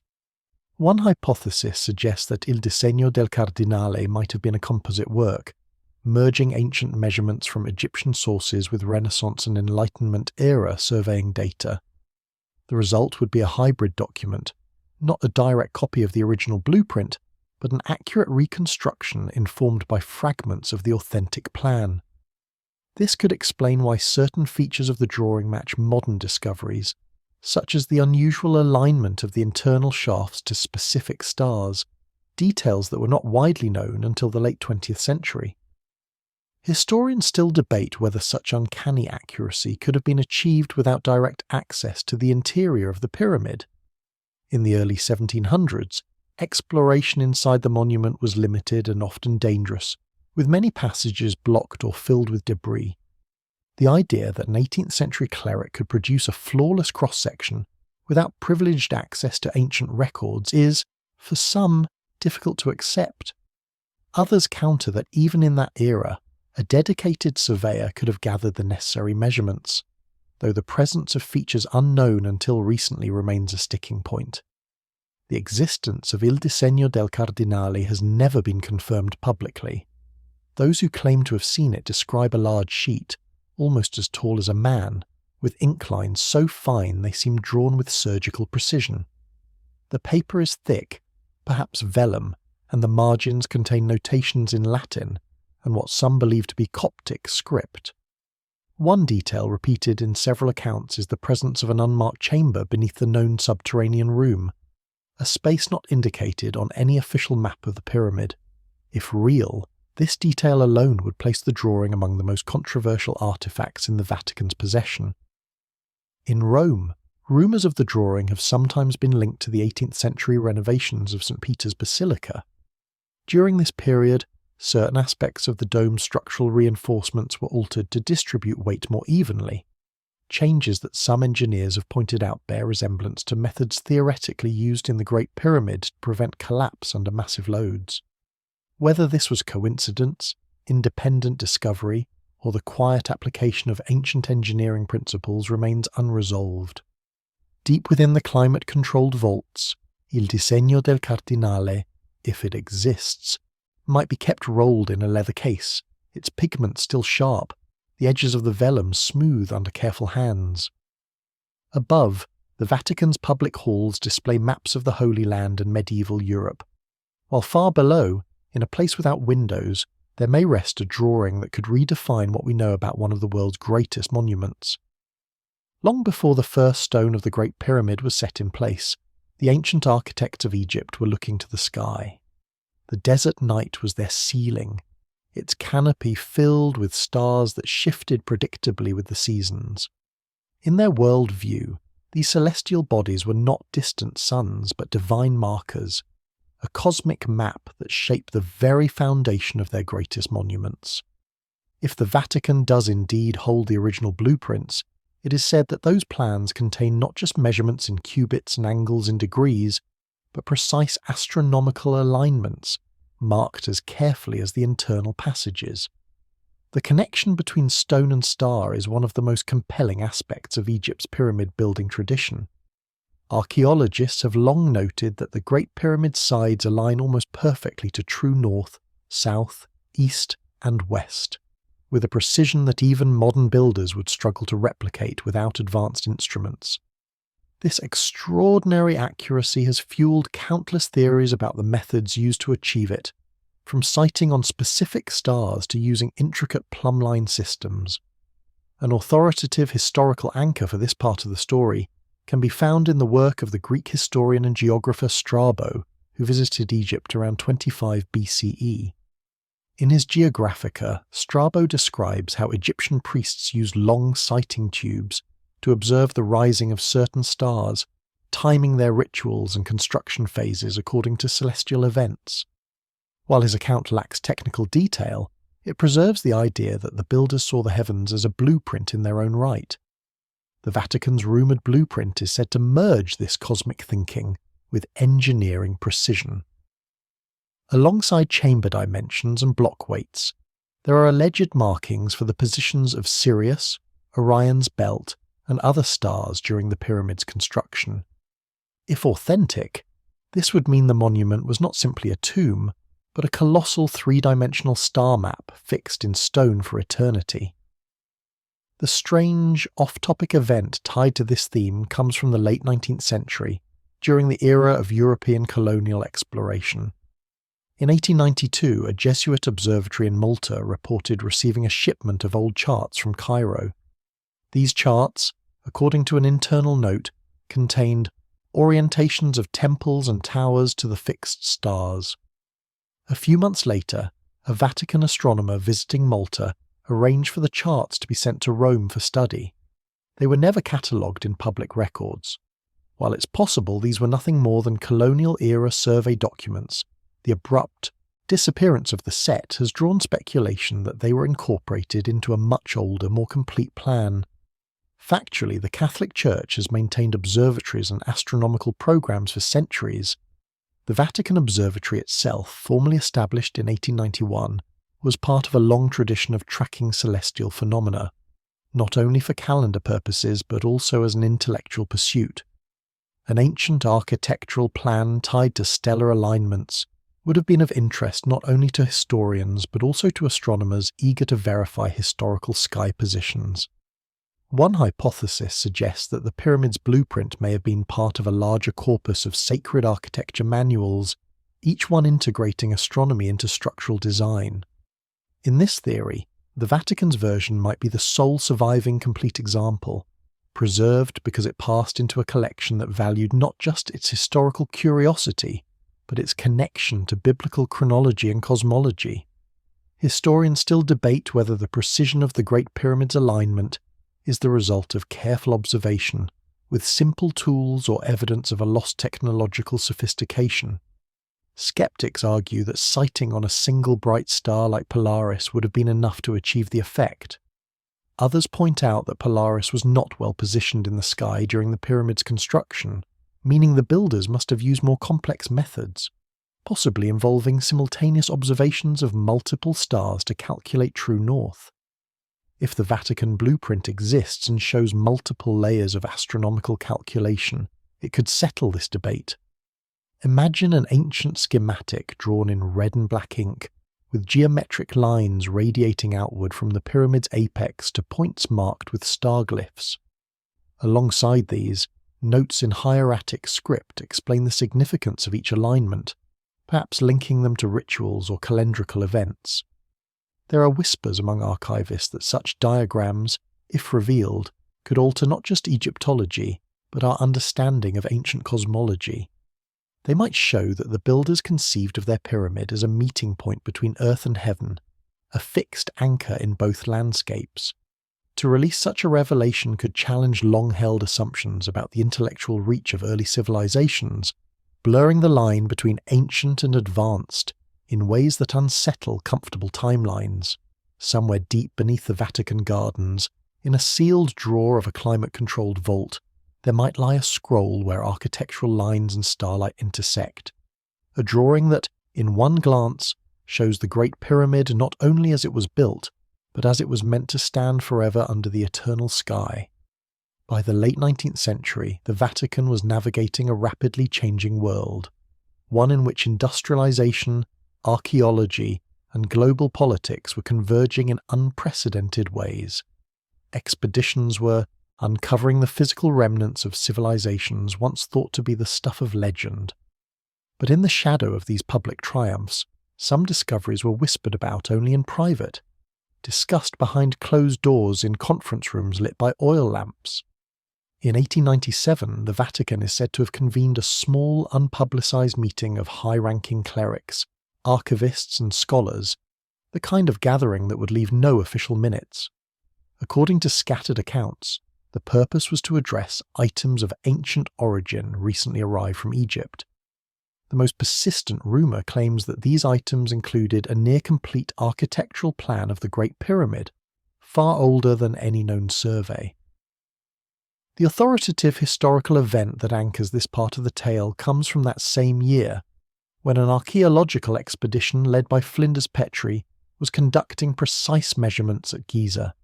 One hypothesis suggests that Il Disegno del Cardinale might have been a composite work, merging ancient measurements from Egyptian sources with Renaissance and Enlightenment era surveying data. The result would be a hybrid document, not a direct copy of the original blueprint, but an accurate reconstruction informed by fragments of the authentic plan. This could explain why certain features of the drawing match modern discoveries, such as the unusual alignment of the internal shafts to specific stars, details that were not widely known until the late 20th century. Historians still debate whether such uncanny accuracy could have been achieved without direct access to the interior of the pyramid. In the early 1700s, exploration inside the monument was limited and often dangerous, with many passages blocked or filled with debris. The idea that an 18th century cleric could produce a flawless cross-section without privileged access to ancient records is, for some, difficult to accept. Others counter that even in that era, a dedicated surveyor could have gathered the necessary measurements, though the presence of features unknown until recently remains a sticking point. The existence of Il Disegno del Cardinale has never been confirmed publicly. Those who claim to have seen it describe a large sheet, almost as tall as a man, with ink lines so fine they seem drawn with surgical precision. The paper is thick, perhaps vellum, and the margins contain notations in Latin and what some believe to be Coptic script. One detail repeated in several accounts is the presence of an unmarked chamber beneath the known subterranean room, a space not indicated on any official map of the pyramid. If real, this detail alone would place the drawing among the most controversial artifacts in the Vatican's possession. In Rome, rumours of the drawing have sometimes been linked to the 18th century renovations of St. Peter's Basilica. During this period, certain aspects of the dome's structural reinforcements were altered to distribute weight more evenly, changes that some engineers have pointed out bear resemblance to methods theoretically used in the Great Pyramid to prevent collapse under massive loads. Whether this was coincidence, independent discovery, or the quiet application of ancient engineering principles remains unresolved. Deep within the climate-controlled vaults, Il Disegno del Cardinale, if it exists, might be kept rolled in a leather case, its pigments still sharp, the edges of the vellum smooth under careful hands. Above, the Vatican's public halls display maps of the Holy Land and medieval Europe, while far below, in a place without windows, there may rest a drawing that could redefine what we know about one of the world's greatest monuments. Long before the first stone of the Great Pyramid was set in place, the ancient architects of Egypt were looking to the sky. The desert night was their ceiling, its canopy filled with stars that shifted predictably with the seasons. In their world view, these celestial bodies were not distant suns but divine markers, a cosmic map that shaped the very foundation of their greatest monuments. If the Vatican does indeed hold the original blueprints, it is said that those plans contain not just measurements in cubits and angles in degrees, but precise astronomical alignments, marked as carefully as the internal passages. The connection between stone and star is one of the most compelling aspects of Egypt's pyramid building tradition. Archaeologists have long noted that the Great Pyramid's sides align almost perfectly to true north, south, east, and west, with a precision that even modern builders would struggle to replicate without advanced instruments. This extraordinary accuracy has fueled countless theories about the methods used to achieve it, from sighting on specific stars to using intricate plumbline systems. An authoritative historical anchor for this part of the story can be found in the work of the Greek historian and geographer Strabo, who visited Egypt around 25 BCE. In his Geographica, Strabo describes how Egyptian priests used long sighting tubes to observe the rising of certain stars, timing their rituals and construction phases according to celestial events. While his account lacks technical detail, it preserves the idea that the builders saw the heavens as a blueprint in their own right. The Vatican's rumoured blueprint is said to merge this cosmic thinking with engineering precision. Alongside chamber dimensions and block weights, there are alleged markings for the positions of Sirius, Orion's belt, and other stars during the pyramid's construction. If authentic, this would mean the monument was not simply a tomb, but a colossal three-dimensional star map fixed in stone for eternity. The strange, off-topic event tied to this theme comes from the late 19th century, during the era of European colonial exploration. In 1892, a Jesuit observatory in Malta reported receiving a shipment of old charts from Cairo. These charts, according to an internal note, contained orientations of temples and towers to the fixed stars. A few months later, a Vatican astronomer visiting Malta arranged for the charts to be sent to Rome for study. They were never catalogued in public records. While it's possible these were nothing more than colonial-era survey documents, the abrupt disappearance of the set has drawn speculation that they were incorporated into a much older, more complete plan. Factually, the Catholic Church has maintained observatories and astronomical programs for centuries. The Vatican Observatory itself, formally established in 1891, was part of a long tradition of tracking celestial phenomena, not only for calendar purposes but also as an intellectual pursuit. An ancient architectural plan tied to stellar alignments would have been of interest not only to historians but also to astronomers eager to verify historical sky positions. One hypothesis suggests that the pyramid's blueprint may have been part of a larger corpus of sacred architecture manuals, each one integrating astronomy into structural design. In this theory, the Vatican's version might be the sole surviving complete example, preserved because it passed into a collection that valued not just its historical curiosity, but its connection to biblical chronology and cosmology. Historians still debate whether the precision of the Great Pyramid's alignment is the result of careful observation, with simple tools or evidence of a lost technological sophistication. Skeptics argue that sighting on a single bright star like Polaris would have been enough to achieve the effect. Others point out that Polaris was not well positioned in the sky during the pyramid's construction, meaning the builders must have used more complex methods, possibly involving simultaneous observations of multiple stars to calculate true north. If the Vatican blueprint exists and shows multiple layers of astronomical calculation, it could settle this debate. Imagine an ancient schematic drawn in red and black ink, with geometric lines radiating outward from the pyramid's apex to points marked with star glyphs. Alongside these, notes in hieratic script explain the significance of each alignment, perhaps linking them to rituals or calendrical events. There are whispers among archivists that such diagrams, if revealed, could alter not just Egyptology, but our understanding of ancient cosmology. They might show that the builders conceived of their pyramid as a meeting point between earth and heaven, a fixed anchor in both landscapes. To release such a revelation could challenge long-held assumptions about the intellectual reach of early civilizations, blurring the line between ancient and advanced in ways that unsettle comfortable timelines. Somewhere deep beneath the Vatican gardens, in a sealed drawer of a climate-controlled vault, there might lie a scroll where architectural lines and starlight intersect. A drawing that, in one glance, shows the Great Pyramid not only as it was built, but as it was meant to stand forever under the eternal sky. By the late 19th century, the Vatican was navigating a rapidly changing world, one in which industrialization, archaeology, and global politics were converging in unprecedented ways. Expeditions were uncovering the physical remnants of civilizations once thought to be the stuff of legend. But in the shadow of these public triumphs, some discoveries were whispered about only in private, discussed behind closed doors in conference rooms lit by oil lamps. In 1897, the Vatican is said to have convened a small, unpublicized meeting of high-ranking clerics, archivists and scholars, the kind of gathering that would leave no official minutes. According to scattered accounts, the purpose was to address items of ancient origin recently arrived from Egypt. The most persistent rumour claims that these items included a near-complete architectural plan of the Great Pyramid, far older than any known survey. The authoritative historical event that anchors this part of the tale comes from that same year, when an archaeological expedition led by Flinders Petrie was conducting precise measurements at Giza.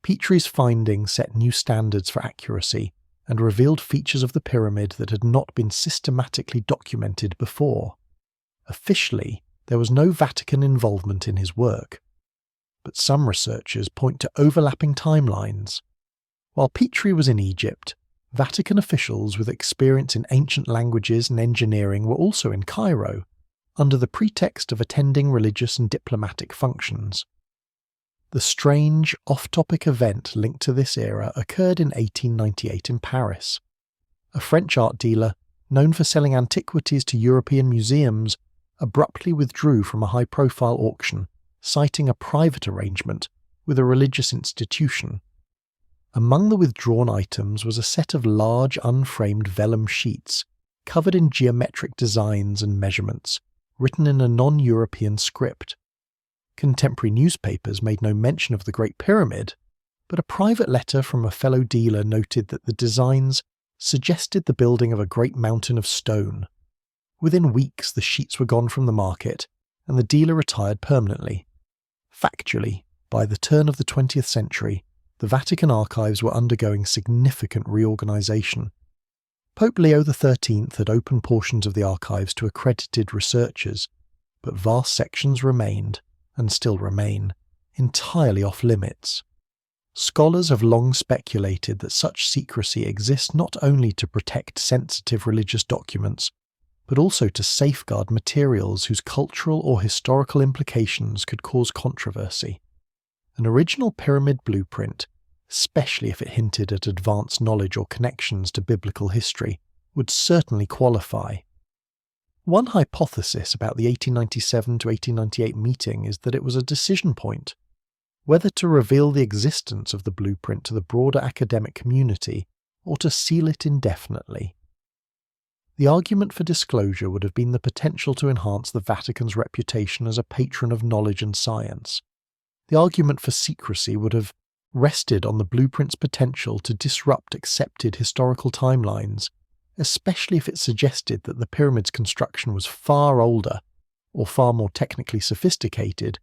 Petrie's findings set new standards for accuracy and revealed features of the pyramid that had not been systematically documented before. Officially, there was no Vatican involvement in his work, but some researchers point to overlapping timelines. While Petrie was in Egypt, Vatican officials with experience in ancient languages and engineering were also in Cairo, under the pretext of attending religious and diplomatic functions. The strange, off-topic event linked to this era occurred in 1898 in Paris. A French art dealer, known for selling antiquities to European museums, abruptly withdrew from a high-profile auction, citing a private arrangement with a religious institution. Among the withdrawn items was a set of large unframed vellum sheets, covered in geometric designs and measurements, written in a non-European script. Contemporary newspapers made no mention of the Great Pyramid, but a private letter from a fellow dealer noted that the designs suggested the building of a great mountain of stone. Within weeks, the sheets were gone from the market, and the dealer retired permanently. Factually, by the turn of the 20th century, the Vatican archives were undergoing significant reorganization. Pope Leo XIII had opened portions of the archives to accredited researchers, but vast sections remained, and still remain, entirely off limits. Scholars have long speculated that such secrecy exists not only to protect sensitive religious documents, but also to safeguard materials whose cultural or historical implications could cause controversy. An original pyramid blueprint, especially if it hinted at advanced knowledge or connections to biblical history, would certainly qualify. One hypothesis about the 1897 to 1898 meeting is that it was a decision point, whether to reveal the existence of the blueprint to the broader academic community or to seal it indefinitely. The argument for disclosure would have been the potential to enhance the Vatican's reputation as a patron of knowledge and science. The argument for secrecy would have rested on the blueprint's potential to disrupt accepted historical timelines, especially if it suggested that the pyramid's construction was far older, or far more technically sophisticated,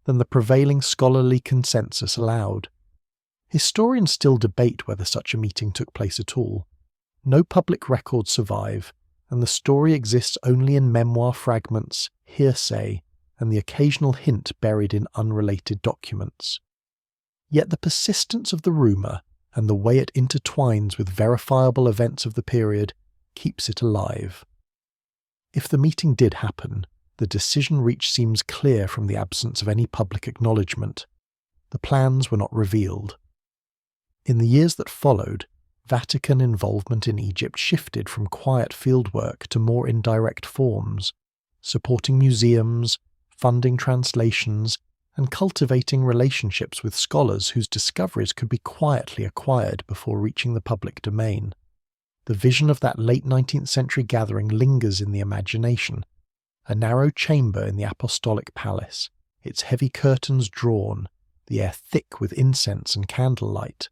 than the prevailing scholarly consensus allowed. Historians still debate whether such a meeting took place at all. No public records survive, and the story exists only in memoir fragments, hearsay, and the occasional hint buried in unrelated documents. Yet the persistence of the rumour and the way it intertwines with verifiable events of the period keeps it alive. If the meeting did happen, the decision reached seems clear from the absence of any public acknowledgement. The plans were not revealed. In the years that followed, Vatican involvement in Egypt shifted from quiet fieldwork to more indirect forms, supporting museums, funding translations, and cultivating relationships with scholars whose discoveries could be quietly acquired before reaching the public domain. The vision of that late 19th century gathering lingers in the imagination, a narrow chamber in the apostolic palace, its heavy curtains drawn, the air thick with incense and candlelight.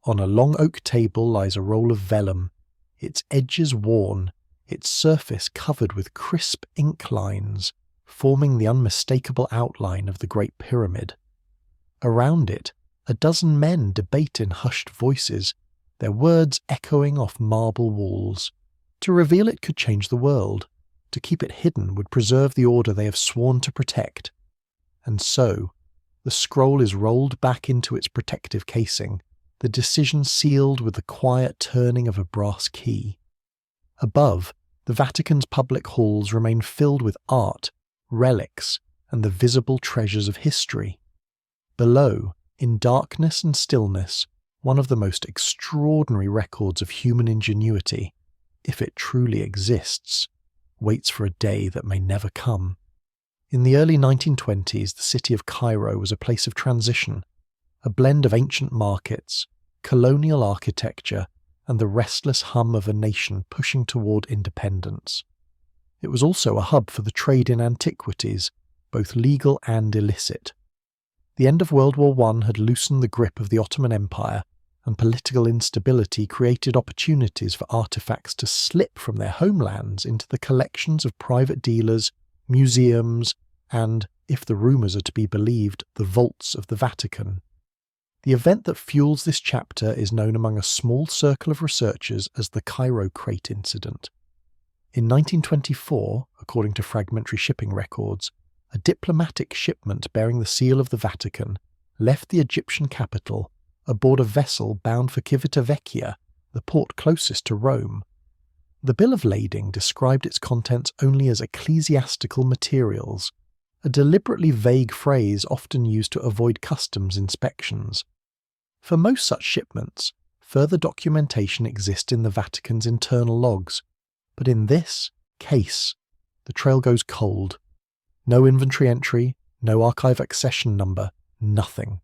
On a long oak table lies a roll of vellum, its edges worn, its surface covered with crisp ink lines, forming the unmistakable outline of the Great Pyramid. Around it, a dozen men debate in hushed voices, their words echoing off marble walls. To reveal it could change the world. To keep it hidden would preserve the order they have sworn to protect. And so, the scroll is rolled back into its protective casing, the decision sealed with the quiet turning of a brass key. Above, the Vatican's public halls remain filled with art, relics, and the visible treasures of history. Below, in darkness and stillness, one of the most extraordinary records of human ingenuity, if it truly exists, waits for a day that may never come. In the early 1920s, the city of Cairo was a place of transition, a blend of ancient markets, colonial architecture, and the restless hum of a nation pushing toward independence. It was also a hub for the trade in antiquities, both legal and illicit. The end of World War I had loosened the grip of the Ottoman Empire, and political instability created opportunities for artifacts to slip from their homelands into the collections of private dealers, museums, and, if the rumours are to be believed, the vaults of the Vatican. The event that fuels this chapter is known among a small circle of researchers as the Cairo Crate Incident. In 1924, according to fragmentary shipping records, a diplomatic shipment bearing the seal of the Vatican left the Egyptian capital aboard a vessel bound for Civitavecchia, the port closest to Rome. The bill of lading described its contents only as ecclesiastical materials, a deliberately vague phrase often used to avoid customs inspections. For most such shipments, further documentation exists in the Vatican's internal logs, but in this case, the trail goes cold. No inventory entry, no archive accession number, nothing.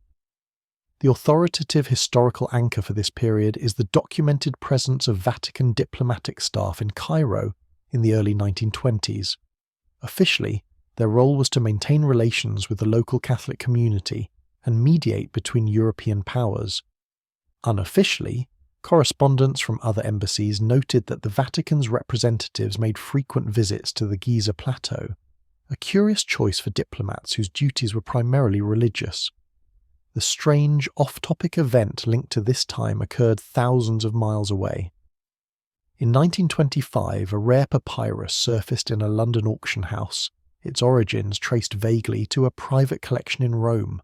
The authoritative historical anchor for this period is the documented presence of Vatican diplomatic staff in Cairo in the early 1920s. Officially, their role was to maintain relations with the local Catholic community and mediate between European powers. Unofficially, correspondence from other embassies noted that the Vatican's representatives made frequent visits to the Giza Plateau, a curious choice for diplomats whose duties were primarily religious. The strange, off-topic event linked to this time occurred thousands of miles away. In 1925, a rare papyrus surfaced in a London auction house, its origins traced vaguely to a private collection in Rome.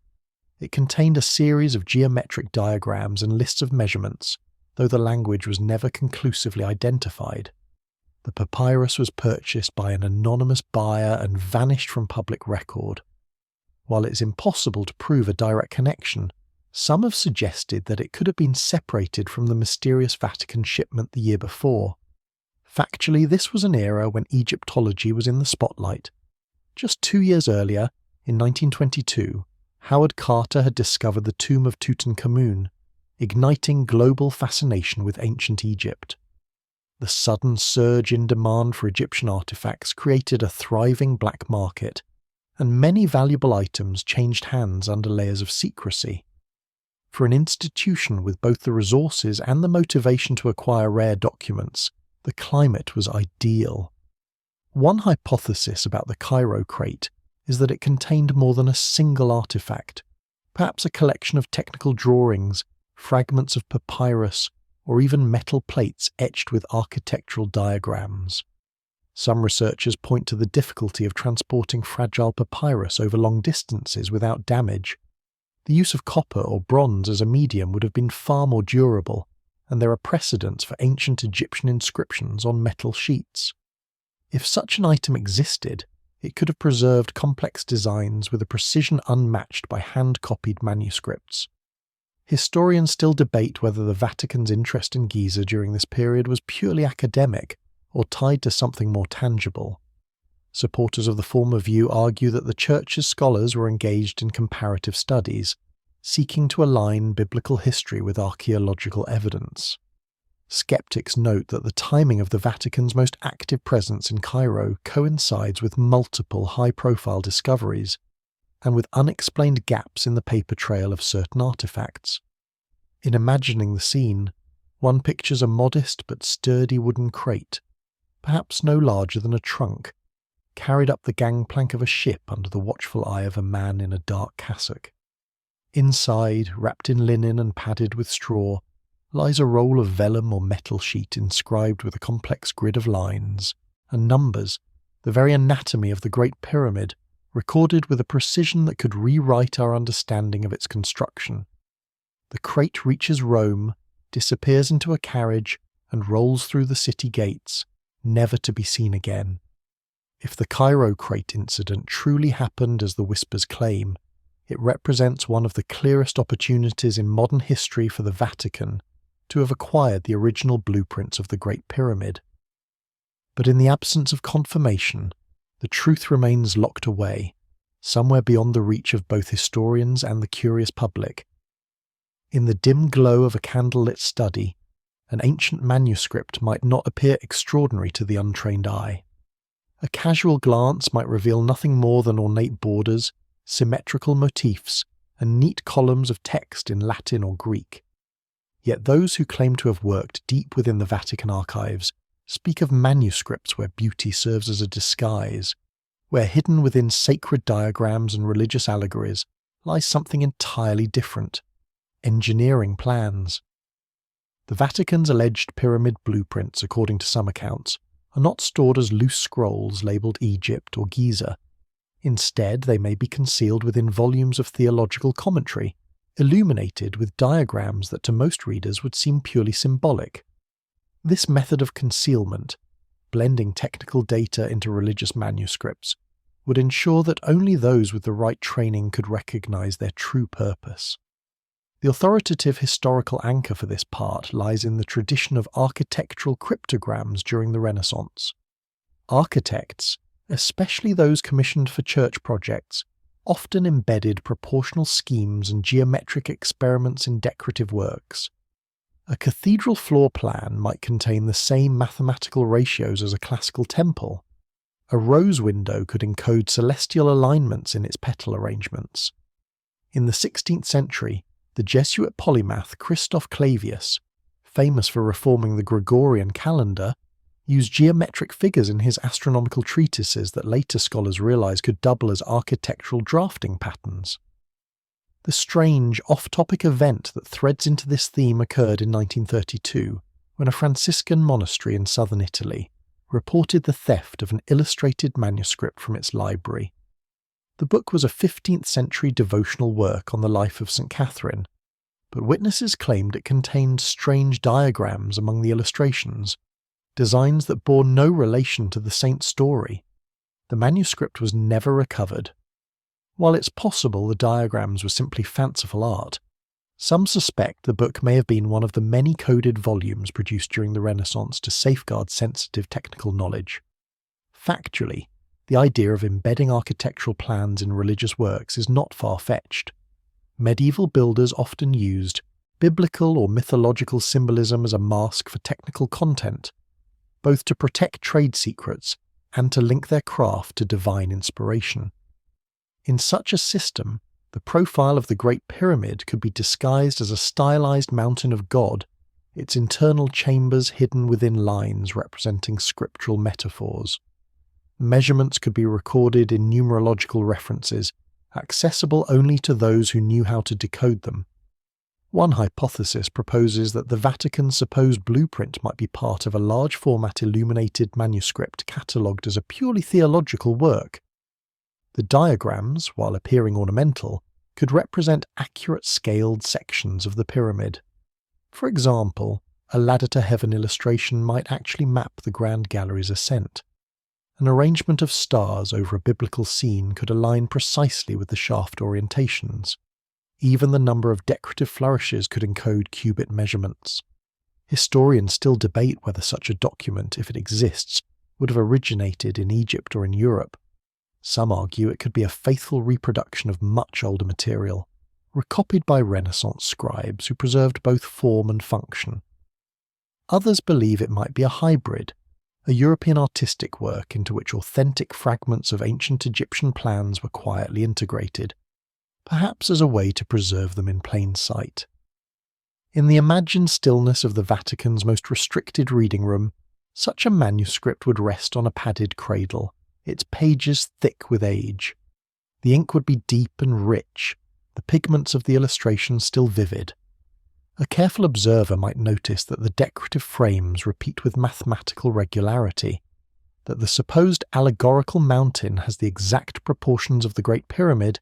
It contained a series of geometric diagrams and lists of measurements, though the language was never conclusively identified. The papyrus was purchased by an anonymous buyer and vanished from public record. While it is impossible to prove a direct connection, some have suggested that it could have been separated from the mysterious Vatican shipment the year before. Factually, this was an era when Egyptology was in the spotlight. Just 2 years earlier, in 1922, Howard Carter had discovered the tomb of Tutankhamun, igniting global fascination with ancient Egypt. The sudden surge in demand for Egyptian artifacts created a thriving black market, and many valuable items changed hands under layers of secrecy. For an institution with both the resources and the motivation to acquire rare documents, the climate was ideal. One hypothesis about the Cairo crate is that it contained more than a single artifact, perhaps a collection of technical drawings, fragments of papyrus, or even metal plates etched with architectural diagrams. Some researchers point to the difficulty of transporting fragile papyrus over long distances without damage. The use of copper or bronze as a medium would have been far more durable, and there are precedents for ancient Egyptian inscriptions on metal sheets. If such an item existed, it could have preserved complex designs with a precision unmatched by hand-copied manuscripts. Historians still debate whether the Vatican's interest in Giza during this period was purely academic or tied to something more tangible. Supporters of the former view argue that the Church's scholars were engaged in comparative studies, seeking to align biblical history with archaeological evidence. Skeptics note that the timing of the Vatican's most active presence in Cairo coincides with multiple high-profile discoveries, and with unexplained gaps in the paper trail of certain artifacts. In imagining the scene, one pictures a modest but sturdy wooden crate, perhaps no larger than a trunk, carried up the gangplank of a ship under the watchful eye of a man in a dark cassock. Inside, wrapped in linen and padded with straw, lies a roll of vellum or metal sheet inscribed with a complex grid of lines and numbers, the very anatomy of the Great Pyramid, recorded with a precision that could rewrite our understanding of its construction. The crate reaches Rome, disappears into a carriage, and rolls through the city gates, never to be seen again. If the Cairo crate incident truly happened as the whispers claim, it represents one of the clearest opportunities in modern history for the Vatican to have acquired the original blueprints of the Great Pyramid. But in the absence of confirmation, the truth remains locked away, somewhere beyond the reach of both historians and the curious public. In the dim glow of a candlelit study, an ancient manuscript might not appear extraordinary to the untrained eye. A casual glance might reveal nothing more than ornate borders, symmetrical motifs, and neat columns of text in Latin or Greek. Yet those who claim to have worked deep within the Vatican archives speak of manuscripts where beauty serves as a disguise, where hidden within sacred diagrams and religious allegories lies something entirely different: engineering plans. The Vatican's alleged pyramid blueprints, according to some accounts, are not stored as loose scrolls labelled Egypt or Giza. Instead, they may be concealed within volumes of theological commentary, illuminated with diagrams that to most readers would seem purely symbolic. This method of concealment, blending technical data into religious manuscripts, would ensure that only those with the right training could recognise their true purpose. The authoritative historical anchor for this part lies in the tradition of architectural cryptograms during the Renaissance. Architects, especially those commissioned for church projects, often embedded proportional schemes and geometric experiments in decorative works. A cathedral floor plan might contain the same mathematical ratios as a classical temple. A rose window could encode celestial alignments in its petal arrangements. In the 16th century, the Jesuit polymath Christoph Clavius, famous for reforming the Gregorian calendar, used geometric figures in his astronomical treatises that later scholars realized could double as architectural drafting patterns. The strange, off-topic event that threads into this theme occurred in 1932, when a Franciscan monastery in southern Italy reported the theft of an illustrated manuscript from its library. The book was a 15th century devotional work on the life of St. Catherine, but witnesses claimed it contained strange diagrams among the illustrations, designs that bore no relation to the saint's story. The manuscript was never recovered. While it's possible the diagrams were simply fanciful art, some suspect the book may have been one of the many coded volumes produced during the Renaissance to safeguard sensitive technical knowledge. Factually, the idea of embedding architectural plans in religious works is not far-fetched. Medieval builders often used biblical or mythological symbolism as a mask for technical content, both to protect trade secrets and to link their craft to divine inspiration. In such a system, the profile of the Great Pyramid could be disguised as a stylized mountain of God, its internal chambers hidden within lines representing scriptural metaphors. Measurements could be recorded in numerological references, accessible only to those who knew how to decode them. One hypothesis proposes that the Vatican's supposed blueprint might be part of a large-format illuminated manuscript catalogued as a purely theological work. The diagrams, while appearing ornamental, could represent accurate scaled sections of the pyramid. For example, a ladder to heaven illustration might actually map the Grand Gallery's ascent. An arrangement of stars over a biblical scene could align precisely with the shaft orientations. Even the number of decorative flourishes could encode cubit measurements. Historians still debate whether such a document, if it exists, would have originated in Egypt or in Europe. Some argue it could be a faithful reproduction of much older material, recopied by Renaissance scribes who preserved both form and function. Others believe it might be a hybrid, a European artistic work into which authentic fragments of ancient Egyptian plans were quietly integrated, perhaps as a way to preserve them in plain sight. In the imagined stillness of the Vatican's most restricted reading room, such a manuscript would rest on a padded cradle, its pages thick with age. The ink would be deep and rich, the pigments of the illustration still vivid. A careful observer might notice that the decorative frames repeat with mathematical regularity, that the supposed allegorical mountain has the exact proportions of the Great Pyramid,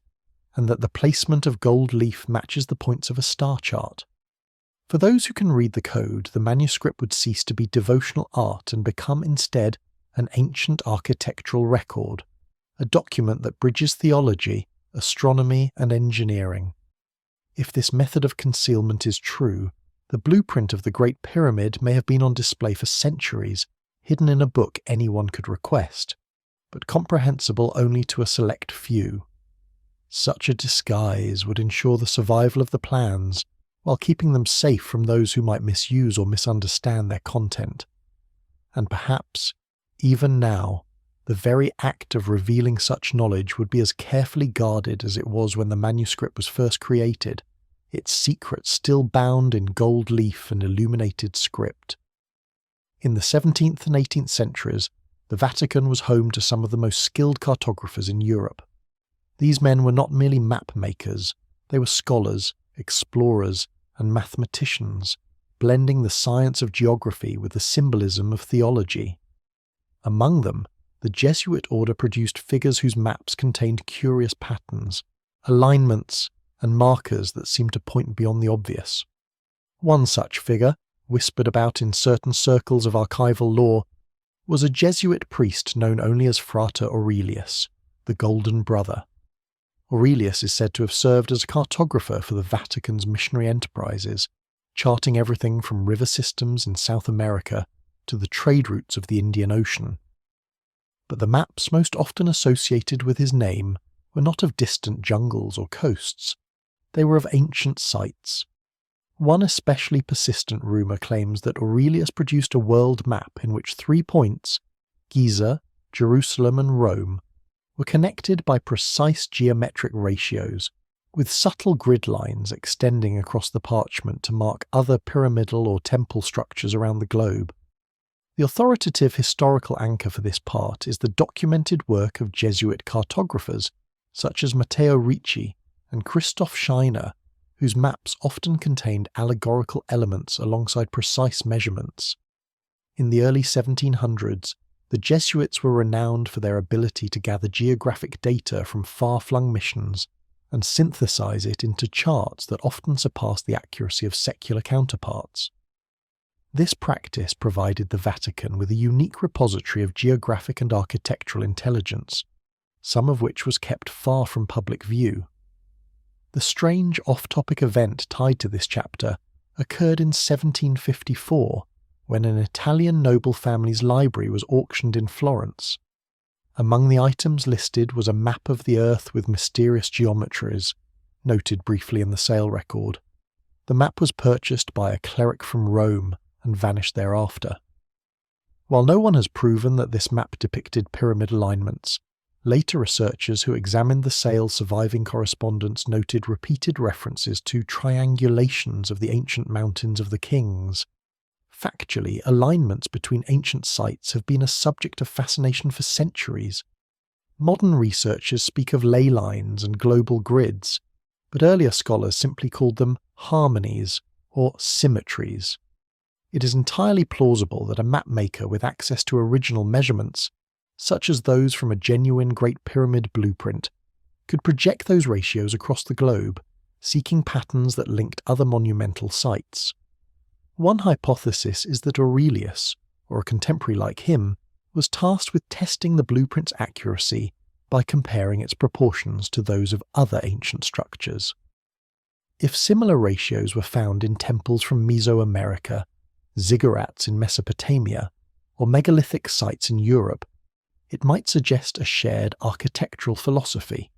and that the placement of gold leaf matches the points of a star chart. For those who can read the code, the manuscript would cease to be devotional art and become instead an ancient architectural record, a document that bridges theology, astronomy, and engineering. If this method of concealment is true, the blueprint of the Great Pyramid may have been on display for centuries, hidden in a book anyone could request, but comprehensible only to a select few. Such a disguise would ensure the survival of the plans, while keeping them safe from those who might misuse or misunderstand their content. And perhaps, even now, the very act of revealing such knowledge would be as carefully guarded as it was when the manuscript was first created, its secrets still bound in gold leaf and illuminated script. In the 17th and 18th centuries, the Vatican was home to some of the most skilled cartographers in Europe. These men were not merely map makers, they were scholars, explorers, and mathematicians, blending the science of geography with the symbolism of theology. Among them, the Jesuit order produced figures whose maps contained curious patterns, alignments, and markers that seemed to point beyond the obvious. One such figure, whispered about in certain circles of archival lore, was a Jesuit priest known only as Frater Aurelius, the Golden Brother. Aurelius is said to have served as a cartographer for the Vatican's missionary enterprises, charting everything from river systems in South America to the trade routes of the Indian Ocean. But the maps most often associated with his name were not of distant jungles or coasts, they were of ancient sites. One especially persistent rumour claims that Aurelius produced a world map in which 3 points, Giza, Jerusalem and Rome, were connected by precise geometric ratios, with subtle grid lines extending across the parchment to mark other pyramidal or temple structures around the globe. The authoritative historical anchor for this part is the documented work of Jesuit cartographers such as Matteo Ricci and Christoph Scheiner, whose maps often contained allegorical elements alongside precise measurements. In the early 1700s, the Jesuits were renowned for their ability to gather geographic data from far-flung missions and synthesize it into charts that often surpassed the accuracy of secular counterparts. This practice provided the Vatican with a unique repository of geographic and architectural intelligence, some of which was kept far from public view. The strange off-topic event tied to this chapter occurred in 1754, when an Italian noble family's library was auctioned in Florence. Among the items listed was a map of the Earth with mysterious geometries, noted briefly in the sale record. The map was purchased by a cleric from Rome and vanished thereafter. While no one has proven that this map depicted pyramid alignments, later researchers who examined the sale's surviving correspondence noted repeated references to triangulations of the ancient mountains of the kings. Factually, alignments between ancient sites have been a subject of fascination for centuries. Modern researchers speak of ley lines and global grids, but earlier scholars simply called them harmonies or symmetries. It is entirely plausible that a mapmaker with access to original measurements, such as those from a genuine Great Pyramid blueprint, could project those ratios across the globe, seeking patterns that linked other monumental sites. One hypothesis is that Aurelius, or a contemporary like him, was tasked with testing the blueprint's accuracy by comparing its proportions to those of other ancient structures. If similar ratios were found in temples from Mesoamerica, ziggurats in Mesopotamia, or megalithic sites in Europe, it might suggest a shared architectural philosophy,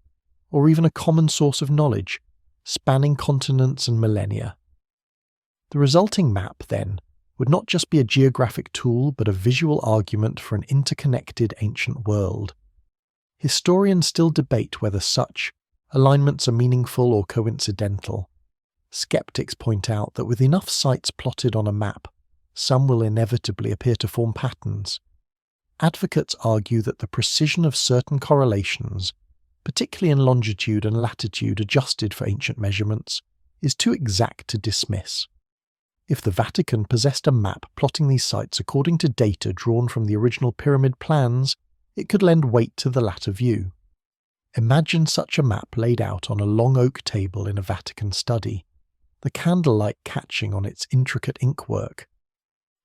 or even a common source of knowledge, spanning continents and millennia. The resulting map, then, would not just be a geographic tool but a visual argument for an interconnected ancient world. Historians still debate whether such alignments are meaningful or coincidental. Skeptics point out that with enough sites plotted on a map, some will inevitably appear to form patterns. Advocates argue that the precision of certain correlations particularly in longitude and latitude adjusted for ancient measurements, is too exact to dismiss. If the Vatican possessed a map plotting these sites according to data drawn from the original pyramid plans, it could lend weight to the latter view. Imagine such a map laid out on a long oak table in a Vatican study, the candlelight catching on its intricate inkwork.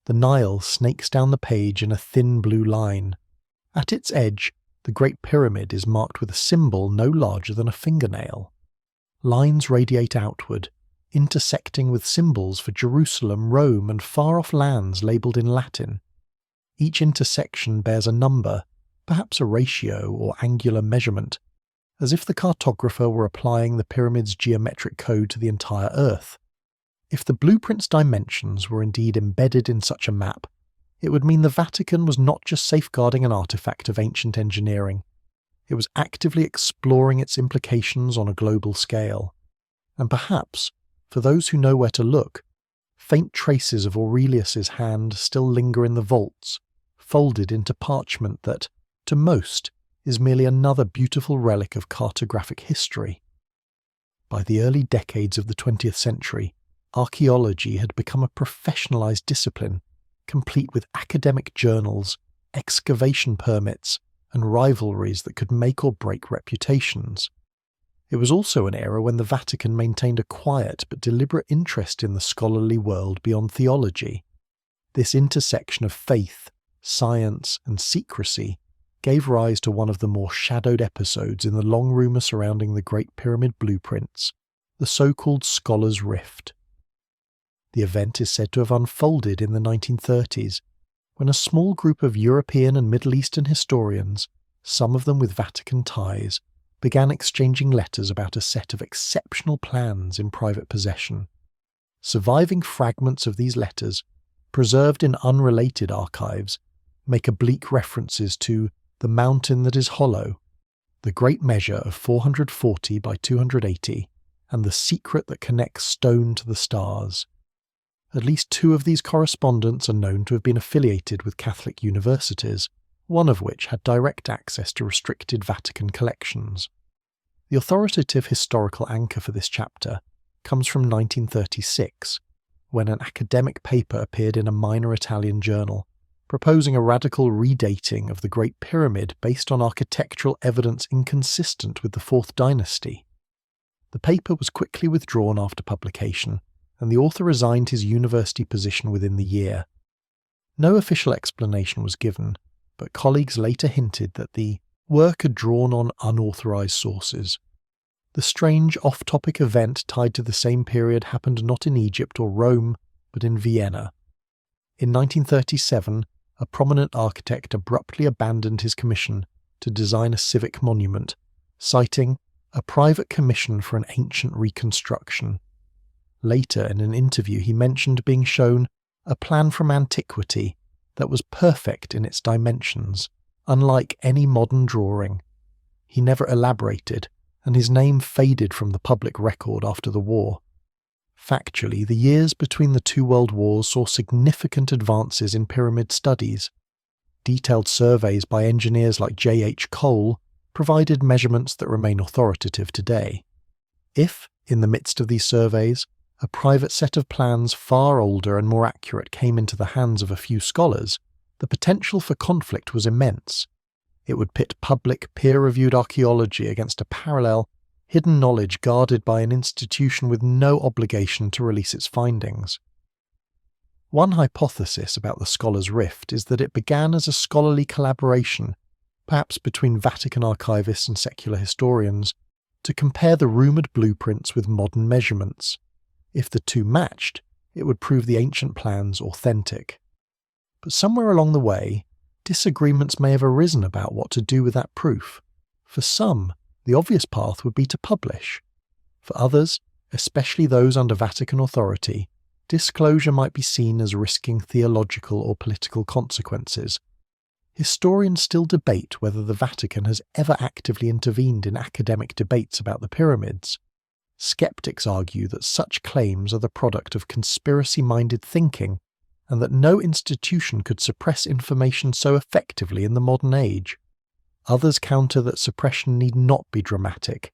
The Nile snakes down the page in a thin blue line. At its edge, the Great Pyramid is marked with a symbol no larger than a fingernail. Lines radiate outward, intersecting with symbols for Jerusalem, Rome, and far-off lands labelled in Latin. Each intersection bears a number, perhaps a ratio or angular measurement, as if the cartographer were applying the pyramid's geometric code to the entire Earth. If the blueprint's dimensions were indeed embedded in such a map, it would mean the Vatican was not just safeguarding an artifact of ancient engineering, it was actively exploring its implications on a global scale. And perhaps, for those who know where to look, faint traces of Aurelius's hand still linger in the vaults, folded into parchment that, to most, is merely another beautiful relic of cartographic history. By the early decades of the 20th century, archaeology had become a professionalized discipline, complete with academic journals, excavation permits, and rivalries that could make or break reputations. It was also an era when the Vatican maintained a quiet but deliberate interest in the scholarly world beyond theology. This intersection of faith, science, and secrecy gave rise to one of the more shadowed episodes in the long rumour surrounding the Great Pyramid blueprints, the so-called Scholars' Rift. The event is said to have unfolded in the 1930s, when a small group of European and Middle Eastern historians, some of them with Vatican ties, began exchanging letters about a set of exceptional plans in private possession. Surviving fragments of these letters, preserved in unrelated archives, make oblique references to the mountain that is hollow, the great measure of 440 by 280, and the secret that connects stone to the stars. At least two of these correspondents are known to have been affiliated with Catholic universities, one of which had direct access to restricted Vatican collections. The authoritative historical anchor for this chapter comes from 1936, when an academic paper appeared in a minor Italian journal, proposing a radical redating of the Great Pyramid based on architectural evidence inconsistent with the Fourth Dynasty. The paper was quickly withdrawn after publication, and the author resigned his university position within the year. No official explanation was given, but colleagues later hinted that the work had drawn on unauthorized sources. The strange off-topic event tied to the same period happened not in Egypt or Rome, but in Vienna. In 1937, a prominent architect abruptly abandoned his commission to design a civic monument, citing a private commission for an ancient reconstruction. Later, in an interview, he mentioned being shown a plan from antiquity that was perfect in its dimensions, unlike any modern drawing. He never elaborated, and his name faded from the public record after the war. Factually, the years between the two world wars saw significant advances in pyramid studies. Detailed surveys by engineers like J.H. Cole provided measurements that remain authoritative today. If, in the midst of these surveys, a private set of plans far older and more accurate came into the hands of a few scholars, the potential for conflict was immense. It would pit public, peer-reviewed archaeology against a parallel, hidden knowledge guarded by an institution with no obligation to release its findings. One hypothesis about the Scholars' Rift is that it began as a scholarly collaboration, perhaps between Vatican archivists and secular historians, to compare the rumoured blueprints with modern measurements. If the two matched, it would prove the ancient plans authentic. But somewhere along the way, disagreements may have arisen about what to do with that proof. For some, the obvious path would be to publish. For others, especially those under Vatican authority, disclosure might be seen as risking theological or political consequences. Historians still debate whether the Vatican has ever actively intervened in academic debates about the pyramids. Skeptics argue that such claims are the product of conspiracy-minded thinking, and that no institution could suppress information so effectively in the modern age. Others counter that suppression need not be dramatic.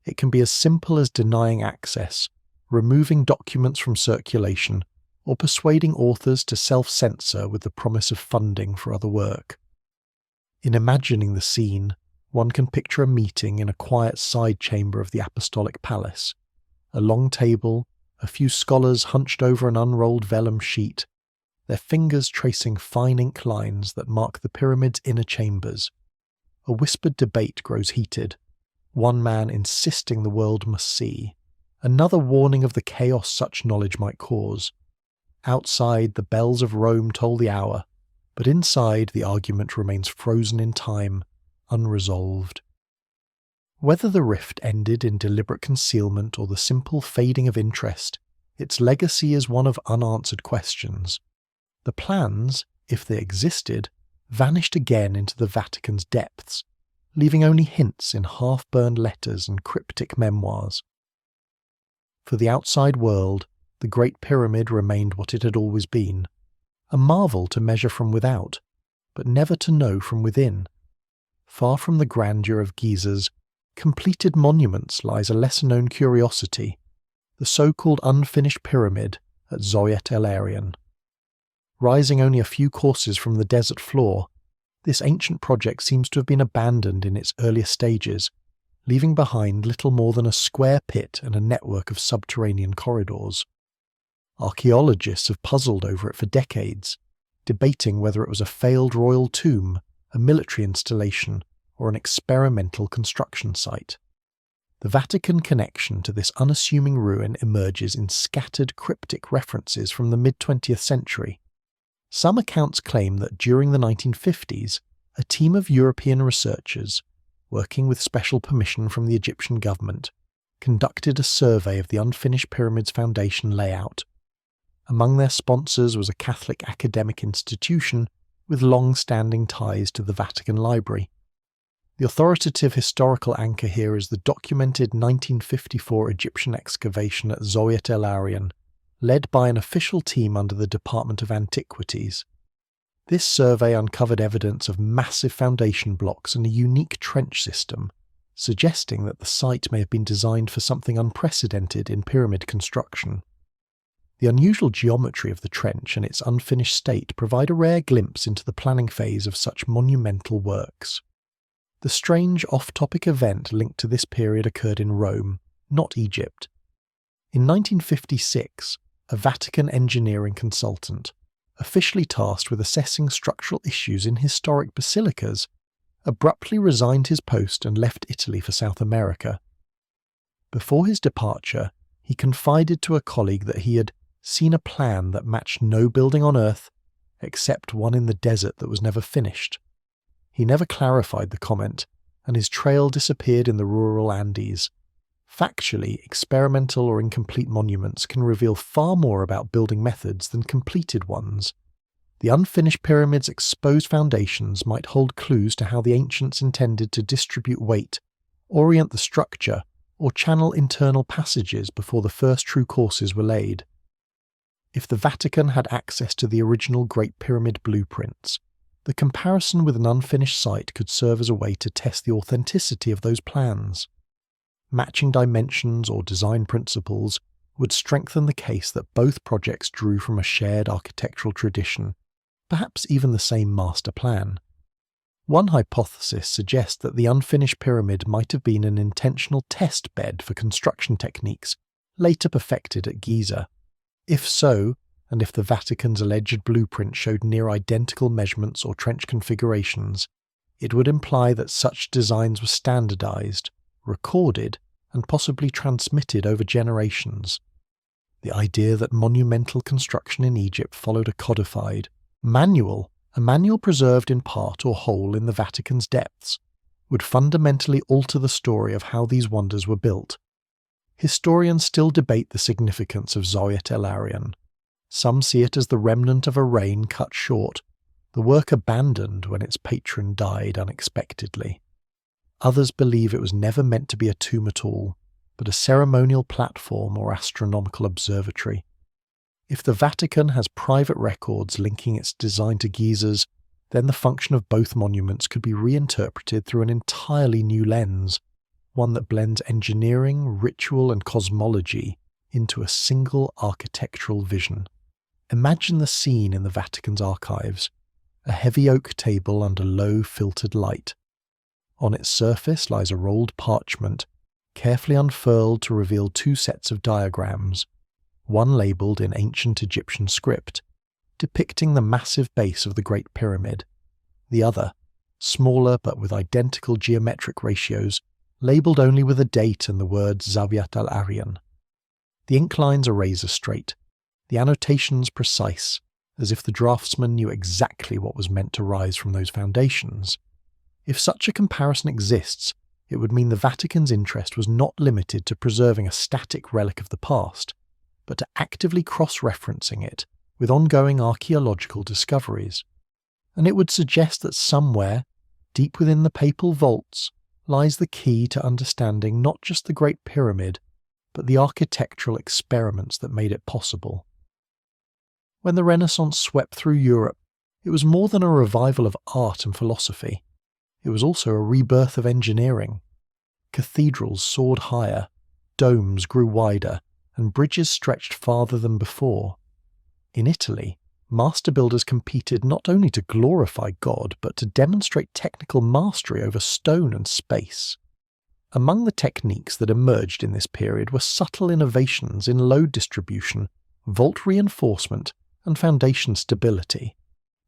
It can be as simple as denying access, removing documents from circulation, or persuading authors to self-censor with the promise of funding for other work. In imagining the scene, one can picture a meeting in a quiet side chamber of the Apostolic Palace. A long table, a few scholars hunched over an unrolled vellum sheet, their fingers tracing fine ink lines that mark the pyramid's inner chambers. A whispered debate grows heated, one man insisting the world must see, another warning of the chaos such knowledge might cause. Outside, the bells of Rome toll the hour, but inside the argument remains frozen in time, unresolved. Whether the rift ended in deliberate concealment or the simple fading of interest, its legacy is one of unanswered questions. The plans, if they existed, vanished again into the Vatican's depths, leaving only hints in half-burned letters and cryptic memoirs. For the outside world, the Great Pyramid remained what it had always been, a marvel to measure from without, but never to know from within. Far from the grandeur of Giza's completed monuments lies a lesser-known curiosity, the so-called unfinished pyramid at Zawyet El Aryan. Rising only a few courses from the desert floor, this ancient project seems to have been abandoned in its earlier stages, leaving behind little more than a square pit and a network of subterranean corridors. Archaeologists have puzzled over it for decades, debating whether it was a failed royal tomb, a military installation, or an experimental construction site. The Vatican connection to this unassuming ruin emerges in scattered cryptic references from the mid-20th century. Some accounts claim that during the 1950s, a team of European researchers, working with special permission from the Egyptian government, conducted a survey of the unfinished pyramid's foundation layout. Among their sponsors was a Catholic academic institution with long-standing ties to the Vatican Library. The authoritative historical anchor here is the documented 1954 Egyptian excavation at Zawyet El Aryan, led by an official team under the Department of Antiquities. This survey uncovered evidence of massive foundation blocks and a unique trench system, suggesting that the site may have been designed for something unprecedented in pyramid construction. The unusual geometry of the trench and its unfinished state provide a rare glimpse into the planning phase of such monumental works. The strange off-topic event linked to this period occurred in Rome, not Egypt. In 1956, a Vatican engineering consultant, officially tasked with assessing structural issues in historic basilicas, abruptly resigned his post and left Italy for South America. Before his departure, he confided to a colleague that he had seen a plan that matched no building on Earth, except one in the desert that was never finished. He never clarified the comment, and his trail disappeared in the rural Andes. Factually, experimental or incomplete monuments can reveal far more about building methods than completed ones. The unfinished pyramid's exposed foundations might hold clues to how the ancients intended to distribute weight, orient the structure, or channel internal passages before the first true courses were laid. If the Vatican had access to the original Great Pyramid blueprints, the comparison with an unfinished site could serve as a way to test the authenticity of those plans. Matching dimensions or design principles would strengthen the case that both projects drew from a shared architectural tradition, perhaps even the same master plan. One hypothesis suggests that the unfinished pyramid might have been an intentional test bed for construction techniques later perfected at Giza. If so, and if the Vatican's alleged blueprint showed near identical measurements or trench configurations, it would imply that such designs were standardized, recorded, and possibly transmitted over generations. The idea that monumental construction in Egypt followed a codified a manual preserved in part or whole in the Vatican's depths, would fundamentally alter the story of how these wonders were built. Historians still debate the significance of Zawyet El Aryan. Some see it as the remnant of a reign cut short, the work abandoned when its patron died unexpectedly. Others believe it was never meant to be a tomb at all, but a ceremonial platform or astronomical observatory. If the Vatican has private records linking its design to Giza's, then the function of both monuments could be reinterpreted through an entirely new lens, one that blends engineering, ritual, and cosmology into a single architectural vision. Imagine the scene in the Vatican's archives: a heavy oak table under low filtered light. On its surface lies a rolled parchment, carefully unfurled to reveal two sets of diagrams, one labelled in ancient Egyptian script, depicting the massive base of the Great Pyramid, the other, smaller but with identical geometric ratios, labelled only with a date and the word Zawyet El Aryan. The ink lines are razor straight, the annotations precise, as if the draftsman knew exactly what was meant to rise from those foundations. If such a comparison exists, it would mean the Vatican's interest was not limited to preserving a static relic of the past, but to actively cross-referencing it with ongoing archaeological discoveries. And it would suggest that somewhere, deep within the papal vaults, lies the key to understanding not just the Great Pyramid, but the architectural experiments that made it possible. When the Renaissance swept through Europe, it was more than a revival of art and philosophy. It was also a rebirth of engineering. Cathedrals soared higher, domes grew wider, and bridges stretched farther than before. In Italy, master builders competed not only to glorify God, but to demonstrate technical mastery over stone and space. Among the techniques that emerged in this period were subtle innovations in load distribution, vault reinforcement, and foundation stability,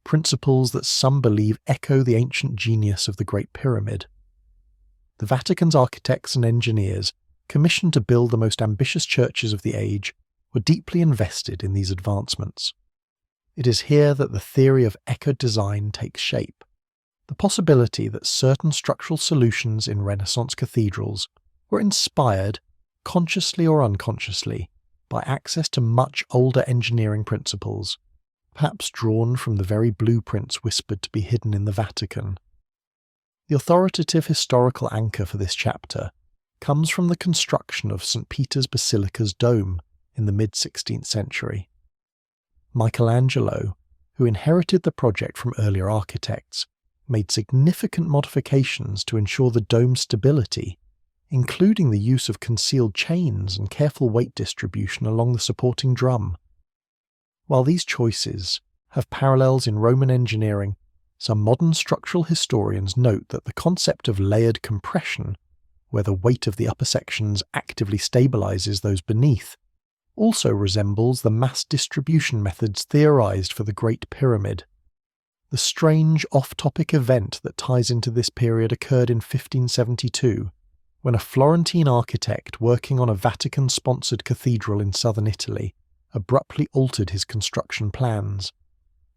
principles that some believe echo the ancient genius of the Great Pyramid. The Vatican's architects and engineers, commissioned to build the most ambitious churches of the age, were deeply invested in these advancements. It is here that the theory of eco-design takes shape, the possibility that certain structural solutions in Renaissance cathedrals were inspired, consciously or unconsciously, by access to much older engineering principles, perhaps drawn from the very blueprints whispered to be hidden in the Vatican. The authoritative historical anchor for this chapter comes from the construction of St. Peter's Basilica's dome in the mid-16th century. Michelangelo, who inherited the project from earlier architects, made significant modifications to ensure the dome's stability, including the use of concealed chains and careful weight distribution along the supporting drum. While these choices have parallels in Roman engineering, some modern structural historians note that the concept of layered compression, where the weight of the upper sections actively stabilizes those beneath, also resembles the mass distribution methods theorized for the Great Pyramid. The strange off-topic event that ties into this period occurred in 1572, when a Florentine architect working on a Vatican-sponsored cathedral in southern Italy abruptly altered his construction plans.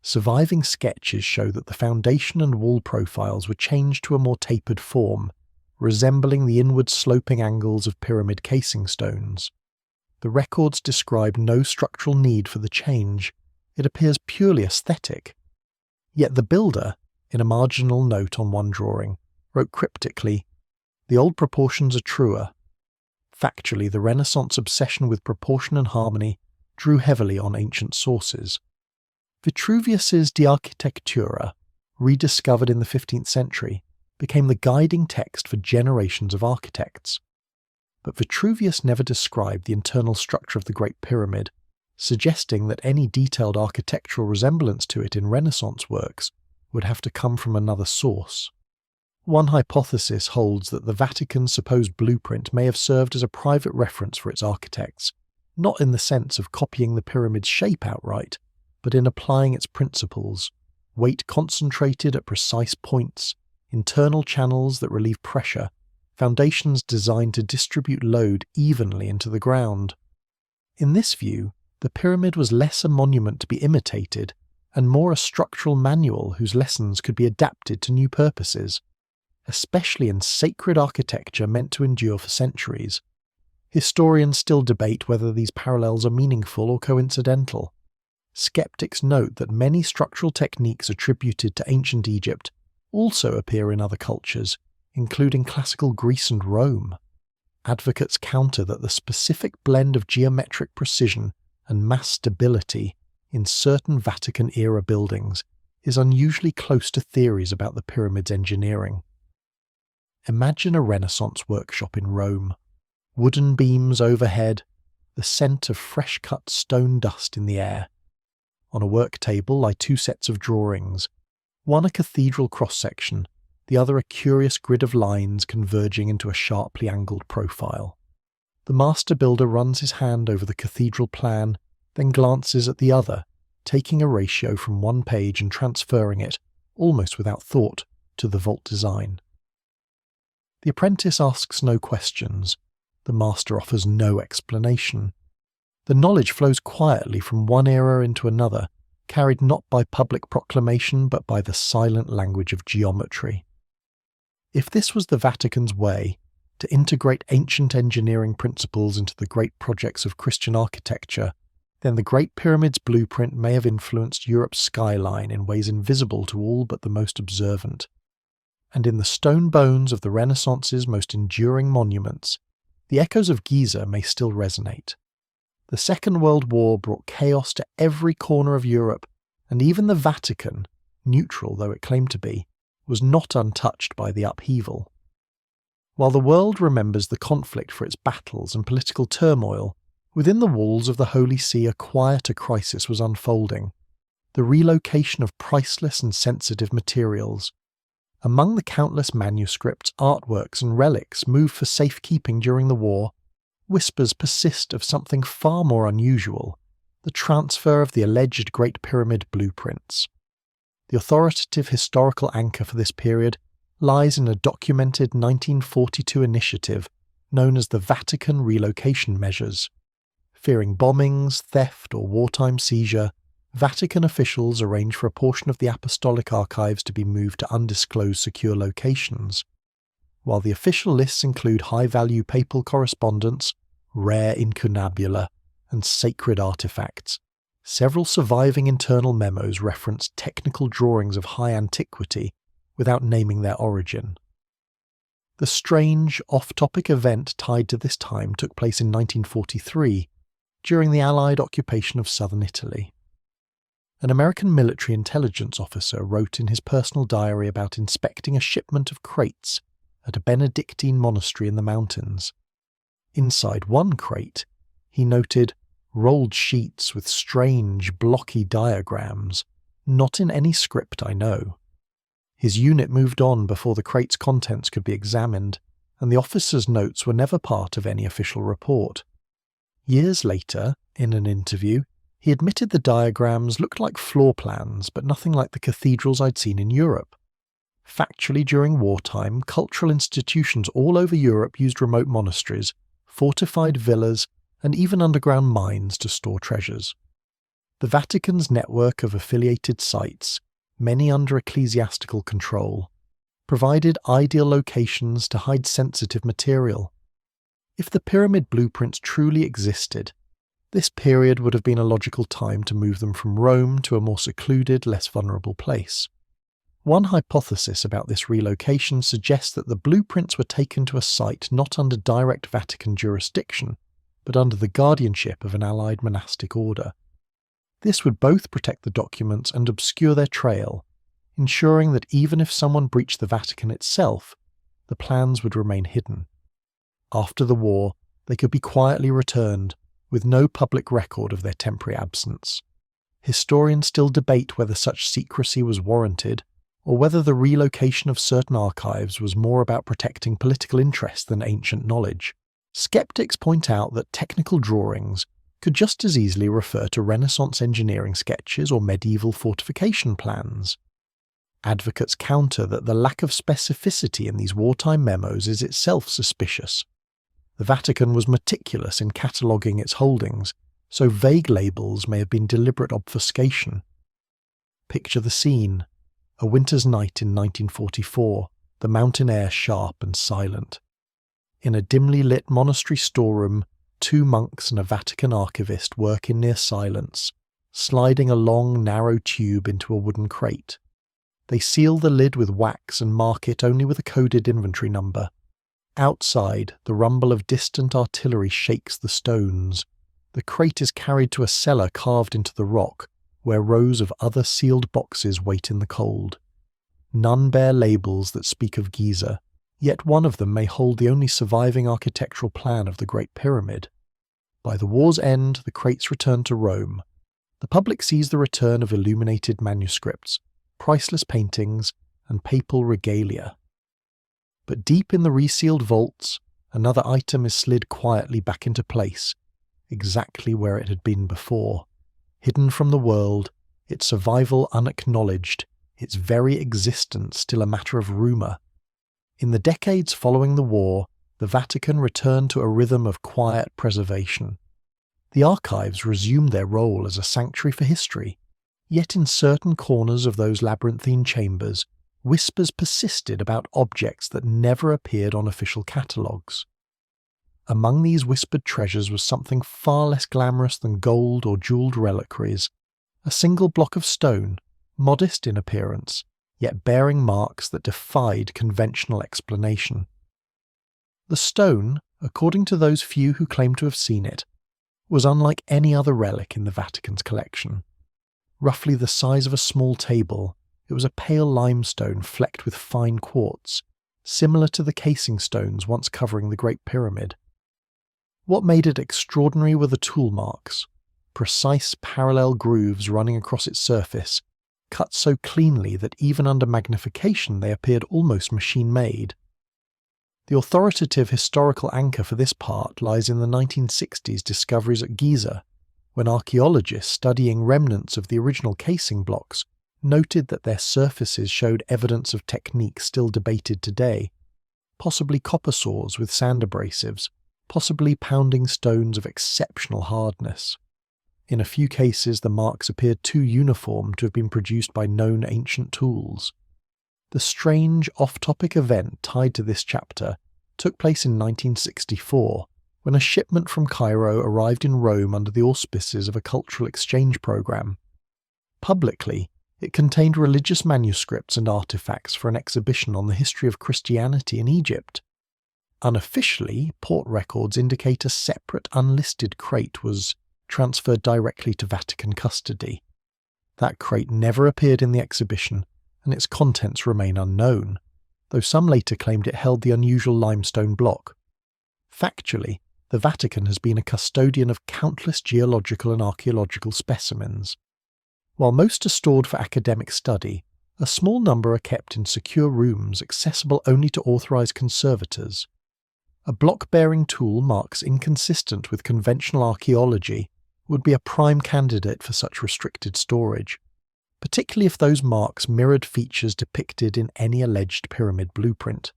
Surviving sketches show that the foundation and wall profiles were changed to a more tapered form, resembling the inward-sloping angles of pyramid casing stones. The records describe no structural need for the change. It appears purely aesthetic. Yet the builder, in a marginal note on one drawing, wrote cryptically, "The old proportions are truer." Factually, the Renaissance obsession with proportion and harmony drew heavily on ancient sources. Vitruvius's De Architectura, rediscovered in the 15th century, became the guiding text for generations of architects. But Vitruvius never described the internal structure of the Great Pyramid, suggesting that any detailed architectural resemblance to it in Renaissance works would have to come from another source. One hypothesis holds that the Vatican's supposed blueprint may have served as a private reference for its architects, not in the sense of copying the pyramid's shape outright, but in applying its principles: weight concentrated at precise points, internal channels that relieve pressure, foundations designed to distribute load evenly into the ground. In this view, the pyramid was less a monument to be imitated, and more a structural manual whose lessons could be adapted to new purposes, especially in sacred architecture meant to endure for centuries. Historians still debate whether these parallels are meaningful or coincidental. Skeptics note that many structural techniques attributed to ancient Egypt also appear in other cultures, including classical Greece and Rome. Advocates counter that the specific blend of geometric precision and mass stability in certain Vatican-era buildings is unusually close to theories about the pyramid's engineering. Imagine a Renaissance workshop in Rome. Wooden beams overhead, the scent of fresh-cut stone dust in the air. On a work table lie two sets of drawings, one a cathedral cross-section, the other a curious grid of lines converging into a sharply angled profile. The master builder runs his hand over the cathedral plan, then glances at the other, taking a ratio from one page and transferring it, almost without thought, to the vault design. The apprentice asks no questions. The master offers no explanation. The knowledge flows quietly from one era into another, carried not by public proclamation but by the silent language of geometry. If this was the Vatican's way, to integrate ancient engineering principles into the great projects of Christian architecture, then the Great Pyramid's blueprint may have influenced Europe's skyline in ways invisible to all but the most observant. And in the stone bones of the Renaissance's most enduring monuments, the echoes of Giza may still resonate. The Second World War brought chaos to every corner of Europe, and even the Vatican, neutral though it claimed to be, was not untouched by the upheaval. While the world remembers the conflict for its battles and political turmoil, within the walls of the Holy See a quieter crisis was unfolding: the relocation of priceless and sensitive materials. Among the countless manuscripts, artworks and relics moved for safekeeping during the war, whispers persist of something far more unusual: the transfer of the alleged Great Pyramid blueprints. The authoritative historical anchor for this period lies in a documented 1942 initiative known as the Vatican Relocation Measures. Fearing bombings, theft, or wartime seizure, Vatican officials arranged for a portion of the apostolic archives to be moved to undisclosed secure locations. While the official lists include high-value papal correspondence, rare incunabula, and sacred artifacts, several surviving internal memos reference technical drawings of high antiquity without naming their origin. The strange, off-topic event tied to this time took place in 1943, during the Allied occupation of southern Italy. An American military intelligence officer wrote in his personal diary about inspecting a shipment of crates at a Benedictine monastery in the mountains. Inside one crate, he noted rolled sheets with strange, blocky diagrams, not in any script I know. His unit moved on before the crate's contents could be examined, and the officer's notes were never part of any official report. Years later, in an interview, he admitted the diagrams looked like floor plans, but nothing like the cathedrals I'd seen in Europe. Factually, during wartime, cultural institutions all over Europe used remote monasteries, fortified villas, and even underground mines to store treasures. The Vatican's network of affiliated sites, many under ecclesiastical control, provided ideal locations to hide sensitive material. If the pyramid blueprints truly existed, this period would have been a logical time to move them from Rome to a more secluded, less vulnerable place. One hypothesis about this relocation suggests that the blueprints were taken to a site not under direct Vatican jurisdiction, but under the guardianship of an allied monastic order. This would both protect the documents and obscure their trail, ensuring that even if someone breached the Vatican itself, the plans would remain hidden. After the war, they could be quietly returned, with no public record of their temporary absence. Historians still debate whether such secrecy was warranted, or whether the relocation of certain archives was more about protecting political interest than ancient knowledge. Skeptics point out that technical drawings could just as easily refer to Renaissance engineering sketches or medieval fortification plans. Advocates counter that the lack of specificity in these wartime memos is itself suspicious. The Vatican was meticulous in cataloguing its holdings, so vague labels may have been deliberate obfuscation. Picture the scene: a winter's night in 1944, the mountain air sharp and silent. In a dimly lit monastery storeroom, 2 monks and a Vatican archivist work in near silence, sliding a long, narrow tube into a wooden crate. They seal the lid with wax and mark it only with a coded inventory number. Outside, the rumble of distant artillery shakes the stones. The crate is carried to a cellar carved into the rock, where rows of other sealed boxes wait in the cold. None bear labels that speak of Giza, yet one of them may hold the only surviving architectural plan of the Great Pyramid. By the war's end, the crates return to Rome. The public sees the return of illuminated manuscripts, priceless paintings, and papal regalia. But deep in the resealed vaults, another item is slid quietly back into place, exactly where it had been before, hidden from the world, its survival unacknowledged, its very existence still a matter of rumour. In the decades following the war, the Vatican returned to a rhythm of quiet preservation. The archives resumed their role as a sanctuary for history, yet in certain corners of those labyrinthine chambers, whispers persisted about objects that never appeared on official catalogues. Among these whispered treasures was something far less glamorous than gold or jewelled reliquaries, a single block of stone, modest in appearance, yet bearing marks that defied conventional explanation. The stone, according to those few who claimed to have seen it, was unlike any other relic in the Vatican's collection. Roughly the size of a small table, it was a pale limestone flecked with fine quartz, similar to the casing stones once covering the Great Pyramid. What made it extraordinary were the tool marks, precise parallel grooves running across its surface, cut so cleanly that even under magnification they appeared almost machine-made. The authoritative historical anchor for this part lies in the 1960s discoveries at Giza, when archaeologists studying remnants of the original casing blocks noted that their surfaces showed evidence of technique still debated today, possibly copper saws with sand abrasives, possibly pounding stones of exceptional hardness. In a few cases, the marks appeared too uniform to have been produced by known ancient tools. The strange, off-topic event tied to this chapter took place in 1964, when a shipment from Cairo arrived in Rome under the auspices of a cultural exchange program. Publicly, it contained religious manuscripts and artifacts for an exhibition on the history of Christianity in Egypt. Unofficially, port records indicate a separate unlisted crate was transferred directly to Vatican custody. That crate never appeared in the exhibition, and its contents remain unknown, though some later claimed it held the unusual limestone block. Factually, the Vatican has been a custodian of countless geological and archaeological specimens. While most are stored for academic study, a small number are kept in secure rooms accessible only to authorized conservators. A block-bearing tool marks inconsistent with conventional archaeology would be a prime candidate for such restricted storage, particularly if those marks mirrored features depicted in any alleged pyramid blueprint.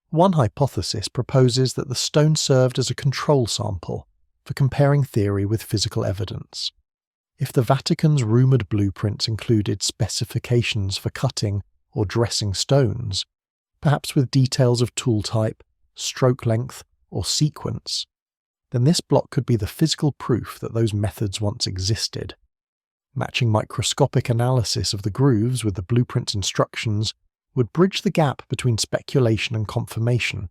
One hypothesis proposes that the stone served as a control sample for comparing theory with physical evidence. If the Vatican's rumoured blueprints included specifications for cutting or dressing stones, perhaps with details of tool type, stroke length, or sequence, then this block could be the physical proof that those methods once existed. Matching microscopic analysis of the grooves with the blueprint's instructions would bridge the gap between speculation and confirmation.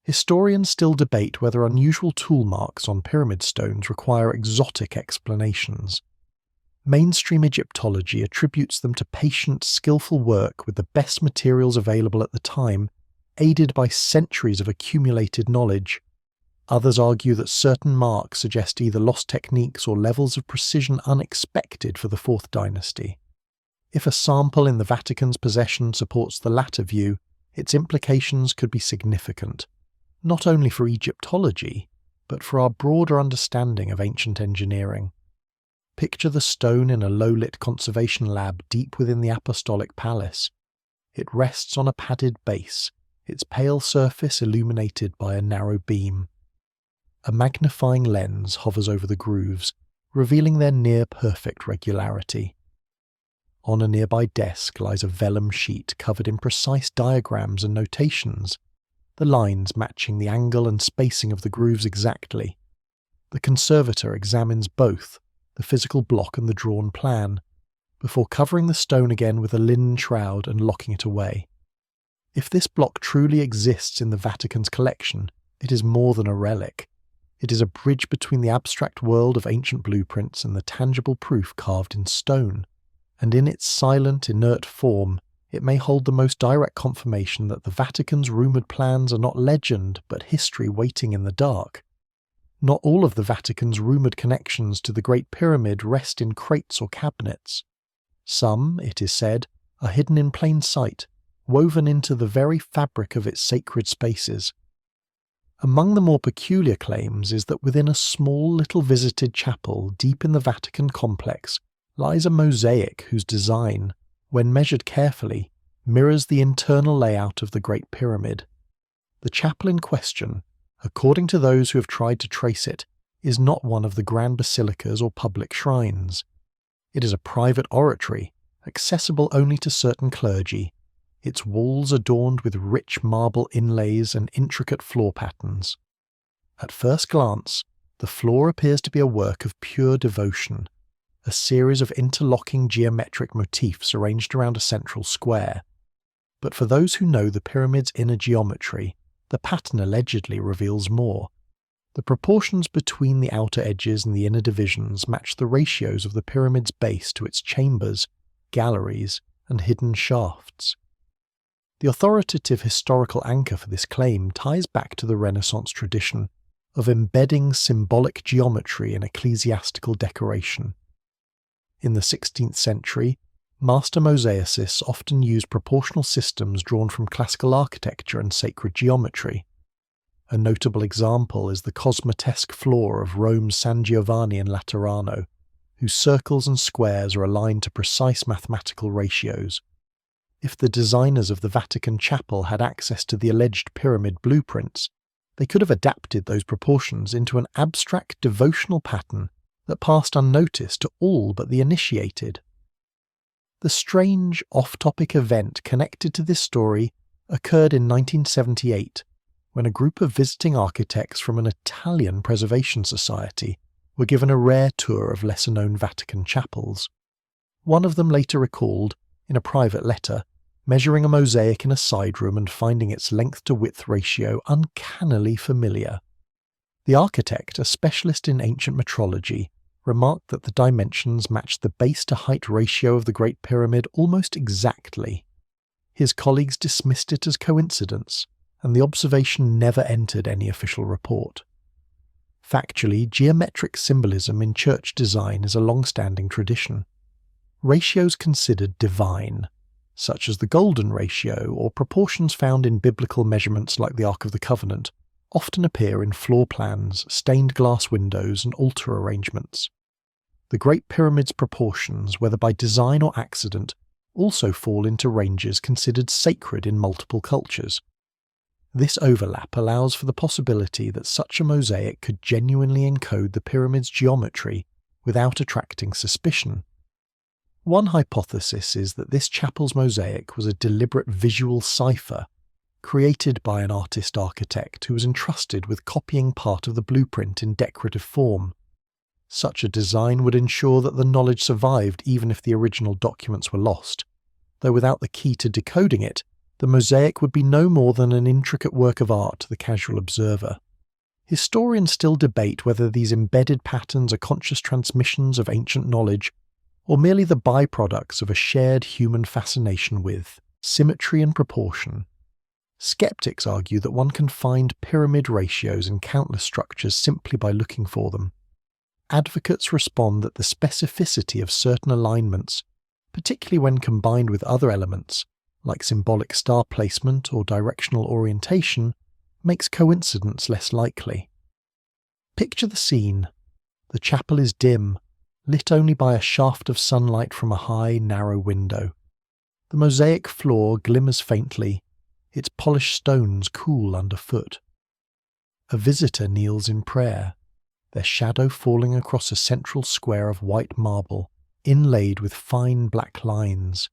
Historians still debate whether unusual tool marks on pyramid stones require exotic explanations. Mainstream Egyptology attributes them to patient, skillful work with the best materials available at the time, aided by centuries of accumulated knowledge. Others argue that certain marks suggest either lost techniques or levels of precision unexpected for the Fourth Dynasty. If a sample in the Vatican's possession supports the latter view, its implications could be significant, not only for Egyptology, but for our broader understanding of ancient engineering. Picture the stone in a low-lit conservation lab deep within the Apostolic Palace. It rests on a padded base, its pale surface illuminated by a narrow beam. A magnifying lens hovers over the grooves, revealing their near-perfect regularity. On a nearby desk lies a vellum sheet covered in precise diagrams and notations, the lines matching the angle and spacing of the grooves exactly. The conservator examines both, the physical block and the drawn plan, before covering the stone again with a linen shroud and locking it away. If this block truly exists in the Vatican's collection, it is more than a relic. It is a bridge between the abstract world of ancient blueprints and the tangible proof carved in stone, and in its silent, inert form, it may hold the most direct confirmation that the Vatican's rumoured plans are not legend, but history waiting in the dark. Not all of the Vatican's rumoured connections to the Great Pyramid rest in crates or cabinets. Some, it is said, are hidden in plain sight, woven into the very fabric of its sacred spaces. Among the more peculiar claims is that within a small little visited chapel deep in the Vatican complex lies a mosaic whose design, when measured carefully, mirrors the internal layout of the Great Pyramid. The chapel in question, according to those who have tried to trace it, is not one of the grand basilicas or public shrines. It is a private oratory, accessible only to certain clergy, its walls adorned with rich marble inlays and intricate floor patterns. At first glance, the floor appears to be a work of pure devotion, a series of interlocking geometric motifs arranged around a central square. But for those who know the pyramid's inner geometry, the pattern allegedly reveals more. The proportions between the outer edges and the inner divisions match the ratios of the pyramid's base to its chambers, galleries, and hidden shafts. The authoritative historical anchor for this claim ties back to the Renaissance tradition of embedding symbolic geometry in ecclesiastical decoration. In the 16th century, master mosaicists often used proportional systems drawn from classical architecture and sacred geometry. A notable example is the cosmotesque floor of Rome's San Giovanni in Laterano, whose circles and squares are aligned to precise mathematical ratios. If the designers of the Vatican chapel had access to the alleged pyramid blueprints, they could have adapted those proportions into an abstract devotional pattern that passed unnoticed to all but the initiated. The strange, off-topic event connected to this story occurred in 1978, when a group of visiting architects from an Italian preservation society were given a rare tour of lesser-known Vatican chapels. One of them later recalled, in a private letter, measuring a mosaic in a side room and finding its length-to-width ratio uncannily familiar. The architect, a specialist in ancient metrology, remarked that the dimensions matched the base-to-height ratio of the Great Pyramid almost exactly. His colleagues dismissed it as coincidence, and the observation never entered any official report. Factually, geometric symbolism in church design is a long-standing tradition. Ratios considered divine, such as the Golden Ratio or proportions found in biblical measurements like the Ark of the Covenant, often appear in floor plans, stained glass windows, and altar arrangements. The Great Pyramid's proportions, whether by design or accident, also fall into ranges considered sacred in multiple cultures. This overlap allows for the possibility that such a mosaic could genuinely encode the pyramid's geometry without attracting suspicion. One hypothesis is that this chapel's mosaic was a deliberate visual cipher, created by an artist-architect who was entrusted with copying part of the blueprint in decorative form. Such a design would ensure that the knowledge survived even if the original documents were lost, though without the key to decoding it, the mosaic would be no more than an intricate work of art to the casual observer. Historians still debate whether these embedded patterns are conscious transmissions of ancient knowledge or merely the byproducts of a shared human fascination with symmetry and proportion. Skeptics argue that one can find pyramid ratios in countless structures simply by looking for them. Advocates respond that the specificity of certain alignments, particularly when combined with other elements, like symbolic star placement or directional orientation, makes coincidence less likely. Picture the scene. The chapel is dim, lit only by a shaft of sunlight from a high, narrow window. The mosaic floor glimmers faintly, its polished stones cool underfoot. A visitor kneels in prayer, their shadow falling across a central square of white marble, inlaid with fine black lines.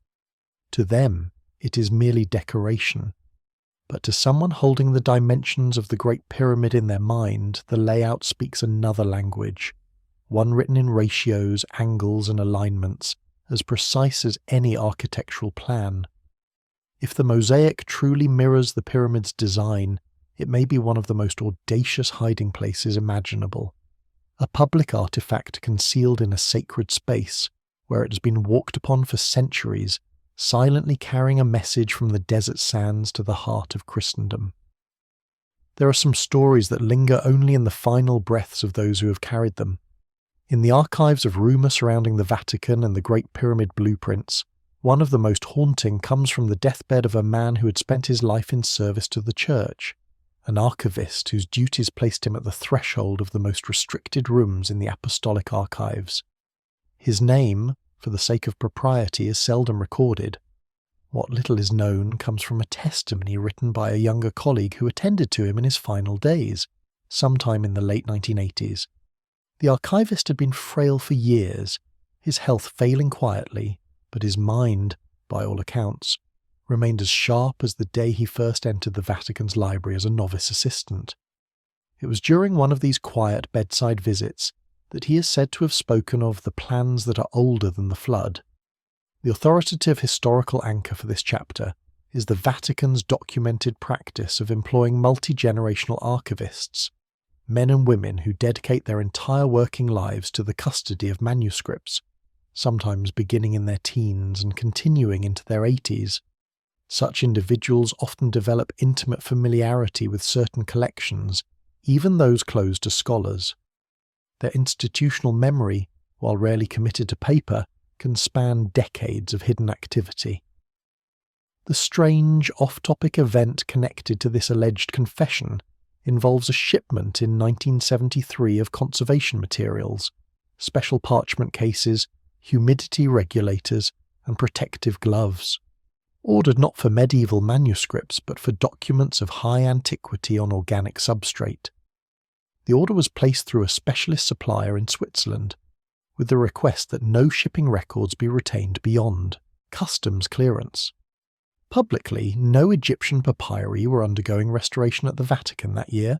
To them, it is merely decoration. But to someone holding the dimensions of the Great Pyramid in their mind, the layout speaks another language, one written in ratios, angles, and alignments, as precise as any architectural plan. If the mosaic truly mirrors the pyramid's design, it may be one of the most audacious hiding places imaginable. A public artifact concealed in a sacred space where it has been walked upon for centuries, silently carrying a message from the desert sands to the heart of Christendom. There are some stories that linger only in the final breaths of those who have carried them. In the archives of rumour surrounding the Vatican and the Great Pyramid blueprints, one of the most haunting comes from the deathbed of a man who had spent his life in service to the Church, an archivist whose duties placed him at the threshold of the most restricted rooms in the apostolic archives. His name, for the sake of propriety, is seldom recorded. What little is known comes from a testimony written by a younger colleague who attended to him in his final days, sometime in the late 1980s. The archivist had been frail for years, his health failing quietly, but his mind, by all accounts, remained as sharp as the day he first entered the Vatican's library as a novice assistant. It was during one of these quiet bedside visits that he is said to have spoken of the plans that are older than the flood. The authoritative historical anchor for this chapter is the Vatican's documented practice of employing multi-generational archivists, men and women who dedicate their entire working lives to the custody of manuscripts, sometimes beginning in their teens and continuing into their 80s. Such individuals often develop intimate familiarity with certain collections, even those closed to scholars. Their institutional memory, while rarely committed to paper, can span decades of hidden activity. The strange, off-topic event connected to this alleged confession involves a shipment in 1973 of conservation materials, special parchment cases, humidity regulators, and protective gloves. Ordered not for medieval manuscripts but for documents of high antiquity on organic substrate. The order was placed through a specialist supplier in Switzerland, with the request that no shipping records be retained beyond customs clearance. Publicly, no Egyptian papyri were undergoing restoration at the Vatican that year.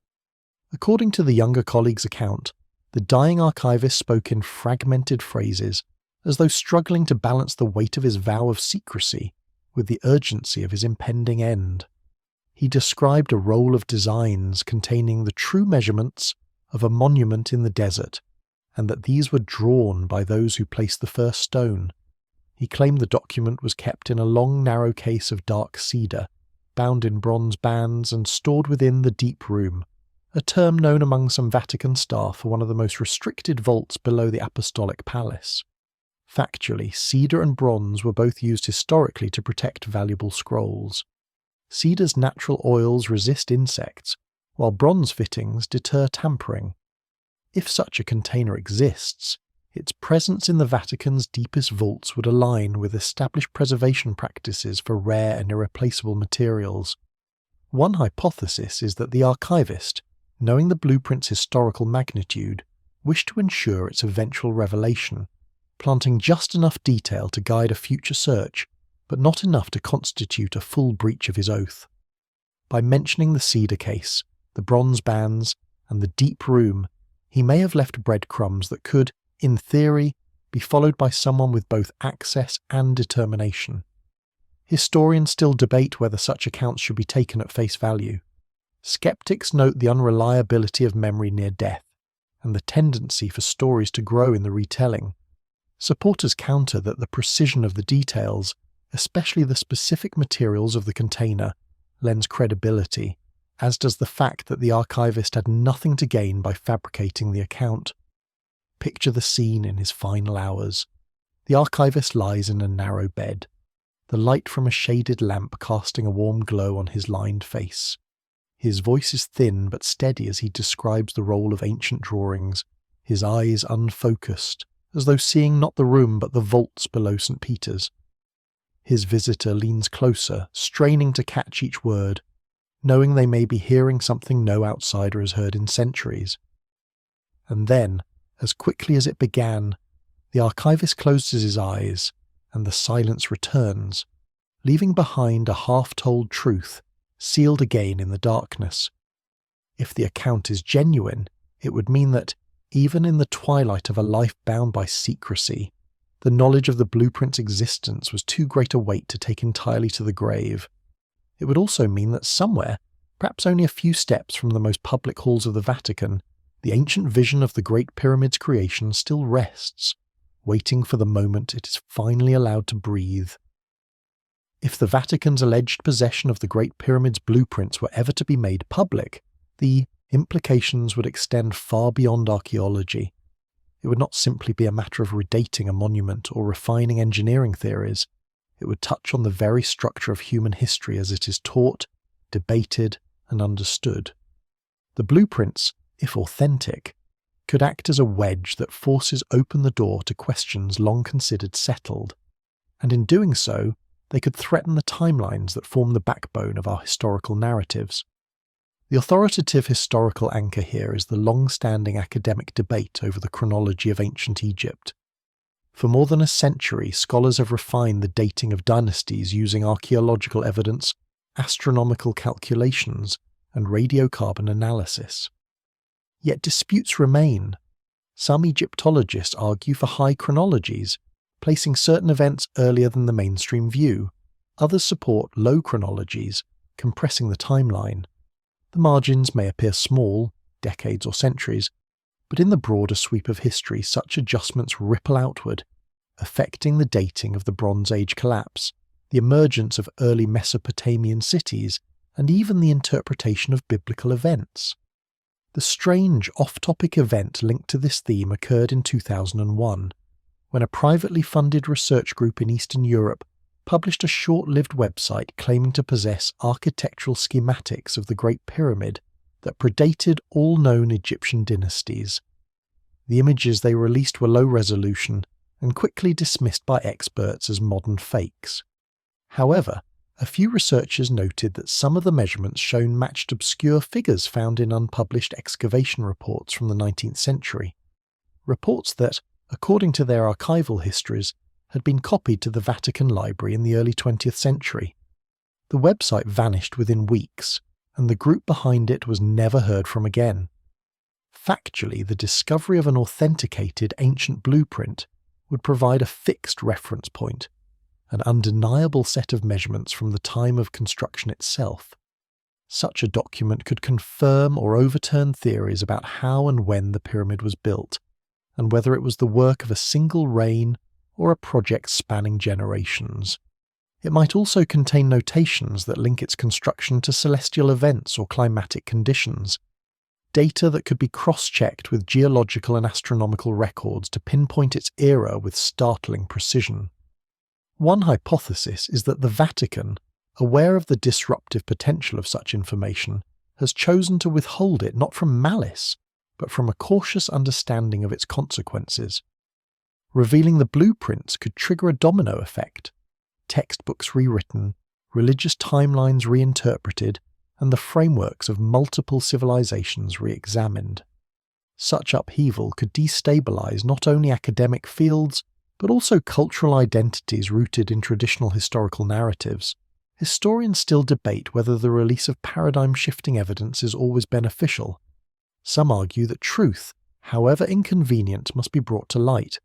According to the younger colleague's account, the dying archivist spoke in fragmented phrases, as though struggling to balance the weight of his vow of secrecy with the urgency of his impending end. He described a roll of designs containing the true measurements of a monument in the desert, and that these were drawn by those who placed the first stone. He claimed the document was kept in a long, narrow case of dark cedar, bound in bronze bands and stored within the deep room, a term known among some Vatican staff for one of the most restricted vaults below the Apostolic Palace. Factually, cedar and bronze were both used historically to protect valuable scrolls. Cedar's natural oils resist insects, while bronze fittings deter tampering. If such a container exists, its presence in the Vatican's deepest vaults would align with established preservation practices for rare and irreplaceable materials. One hypothesis is that the archivist, knowing the blueprint's historical magnitude, wished to ensure its eventual revelation, planting just enough detail to guide a future search, but not enough to constitute a full breach of his oath. By mentioning the cedar case, the bronze bands, and the deep room, he may have left breadcrumbs that could, in theory, be followed by someone with both access and determination. Historians still debate whether such accounts should be taken at face value. Skeptics note the unreliability of memory near death, and the tendency for stories to grow in the retelling. Supporters counter that the precision of the details, especially the specific materials of the container, lends credibility, as does the fact that the archivist had nothing to gain by fabricating the account. Picture the scene in his final hours. The archivist lies in a narrow bed, the light from a shaded lamp casting a warm glow on his lined face. His voice is thin but steady as he describes the roll of ancient drawings, his eyes unfocused, as though seeing not the room but the vaults below St. Peter's. His visitor leans closer, straining to catch each word, knowing they may be hearing something no outsider has heard in centuries. And then, as quickly as it began, the archivist closes his eyes, and the silence returns, leaving behind a half-told truth, sealed again in the darkness. If the account is genuine, it would mean that, even in the twilight of a life bound by secrecy, the knowledge of the blueprint's existence was too great a weight to take entirely to the grave. It would also mean that somewhere, Perhaps only a few steps from the most public halls of the Vatican, the ancient vision of the Great Pyramid's creation still rests, waiting for the moment it is finally allowed to breathe. If the Vatican's alleged possession of the Great Pyramid's blueprints were ever to be made public, the implications would extend far beyond archaeology. It would not simply be a matter of redating a monument or refining engineering theories. It would touch on the very structure of human history as it is taught, debated, and understood. The blueprints, if authentic, could act as a wedge that forces open the door to questions long considered settled, and in doing so, they could threaten the timelines that form the backbone of our historical narratives. The authoritative historical anchor here is the long-standing academic debate over the chronology of ancient Egypt. For more than a century, scholars have refined the dating of dynasties using archaeological evidence, astronomical calculations, and radiocarbon analysis. Yet disputes remain. Some Egyptologists argue for high chronologies, placing certain events earlier than the mainstream view. Others support low chronologies, compressing the timeline. The margins may appear small, decades or centuries, but in the broader sweep of history such adjustments ripple outward, affecting the dating of the Bronze Age collapse, the emergence of early Mesopotamian cities, and even the interpretation of biblical events. The strange off-topic event linked to this theme occurred in 2001, when a privately funded research group in Eastern Europe published a short-lived website claiming to possess architectural schematics of the Great Pyramid that predated all known Egyptian dynasties. The images they released were low resolution and quickly dismissed by experts as modern fakes. However, a few researchers noted that some of the measurements shown matched obscure figures found in unpublished excavation reports from the 19th century. Reports that, according to their archival histories, had been copied to the Vatican Library in the early 20th century. The website vanished within weeks, and the group behind it was never heard from again. Factually, the discovery of an authenticated ancient blueprint would provide a fixed reference point, an undeniable set of measurements from the time of construction itself. Such a document could confirm or overturn theories about how and when the pyramid was built, and whether it was the work of a single reign or a project spanning generations. It might also contain notations that link its construction to celestial events or climatic conditions, data that could be cross-checked with geological and astronomical records to pinpoint its era with startling precision. One hypothesis is that the Vatican, aware of the disruptive potential of such information, has chosen to withhold it not from malice, but from a cautious understanding of its consequences. Revealing the blueprints could trigger a domino effect, textbooks rewritten, religious timelines reinterpreted, and the frameworks of multiple civilizations re-examined. Such upheaval could destabilize not only academic fields, but also cultural identities rooted in traditional historical narratives. Historians still debate whether the release of paradigm-shifting evidence is always beneficial. Some argue that truth, however inconvenient, must be brought to light.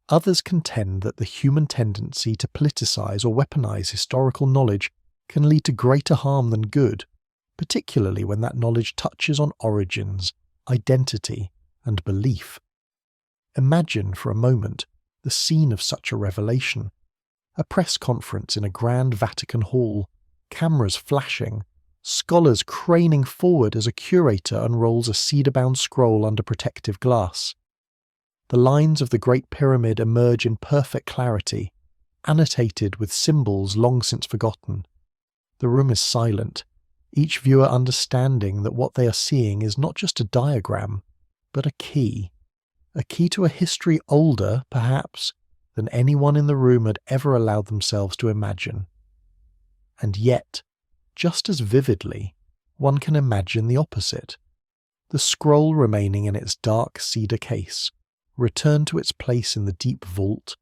Others contend that the human tendency to politicize or weaponize historical knowledge can lead to greater harm than good, particularly when that knowledge touches on origins, identity, and belief. Imagine for a moment the scene of such a revelation. A press conference in a grand Vatican hall, cameras flashing, scholars craning forward as a curator unrolls a cedar-bound scroll under protective glass. The lines of the Great Pyramid emerge in perfect clarity, annotated with symbols long since forgotten. The room is silent, each viewer understanding that what they are seeing is not just a diagram, but a key to a history older, perhaps, than anyone in the room had ever allowed themselves to imagine. And yet, just as vividly, one can imagine the opposite. The scroll remaining in its dark cedar case, returned to its place in the deep vault,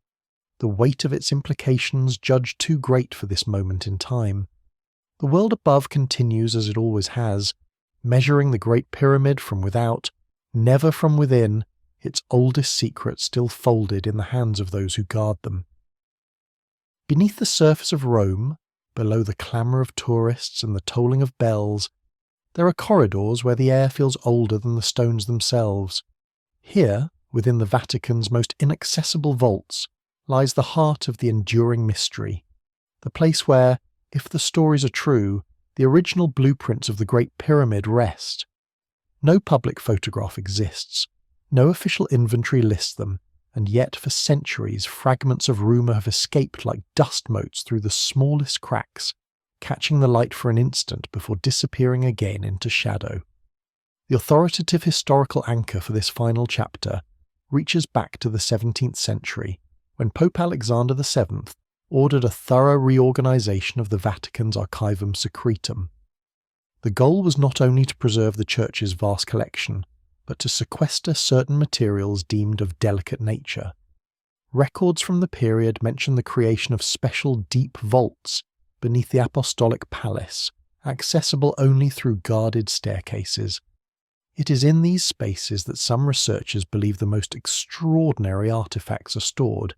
the weight of its implications judged too great for this moment in time. The world above continues as it always has, measuring the Great Pyramid from without, never from within, its oldest secrets still folded in the hands of those who guard them. Beneath the surface of Rome, below the clamour of tourists and the tolling of bells, There are corridors where the air feels older than the stones themselves. Here, within the Vatican's most inaccessible vaults, lies the heart of the enduring mystery, the place where, if the stories are true, the original blueprints of the Great Pyramid rest. No public photograph exists, no official inventory lists them, and yet for centuries fragments of rumour have escaped like dust motes through the smallest cracks, catching the light for an instant before disappearing again into shadow. The authoritative historical anchor for this final chapter reaches back to the 17th century, when Pope Alexander VII ordered a thorough reorganisation of the Vatican's Archivum Secretum. The goal was not only to preserve the Church's vast collection, but to sequester certain materials deemed of delicate nature. Records from the period mention the creation of special deep vaults beneath the Apostolic Palace, accessible only through guarded staircases. It is in these spaces that some researchers believe the most extraordinary artefacts are stored,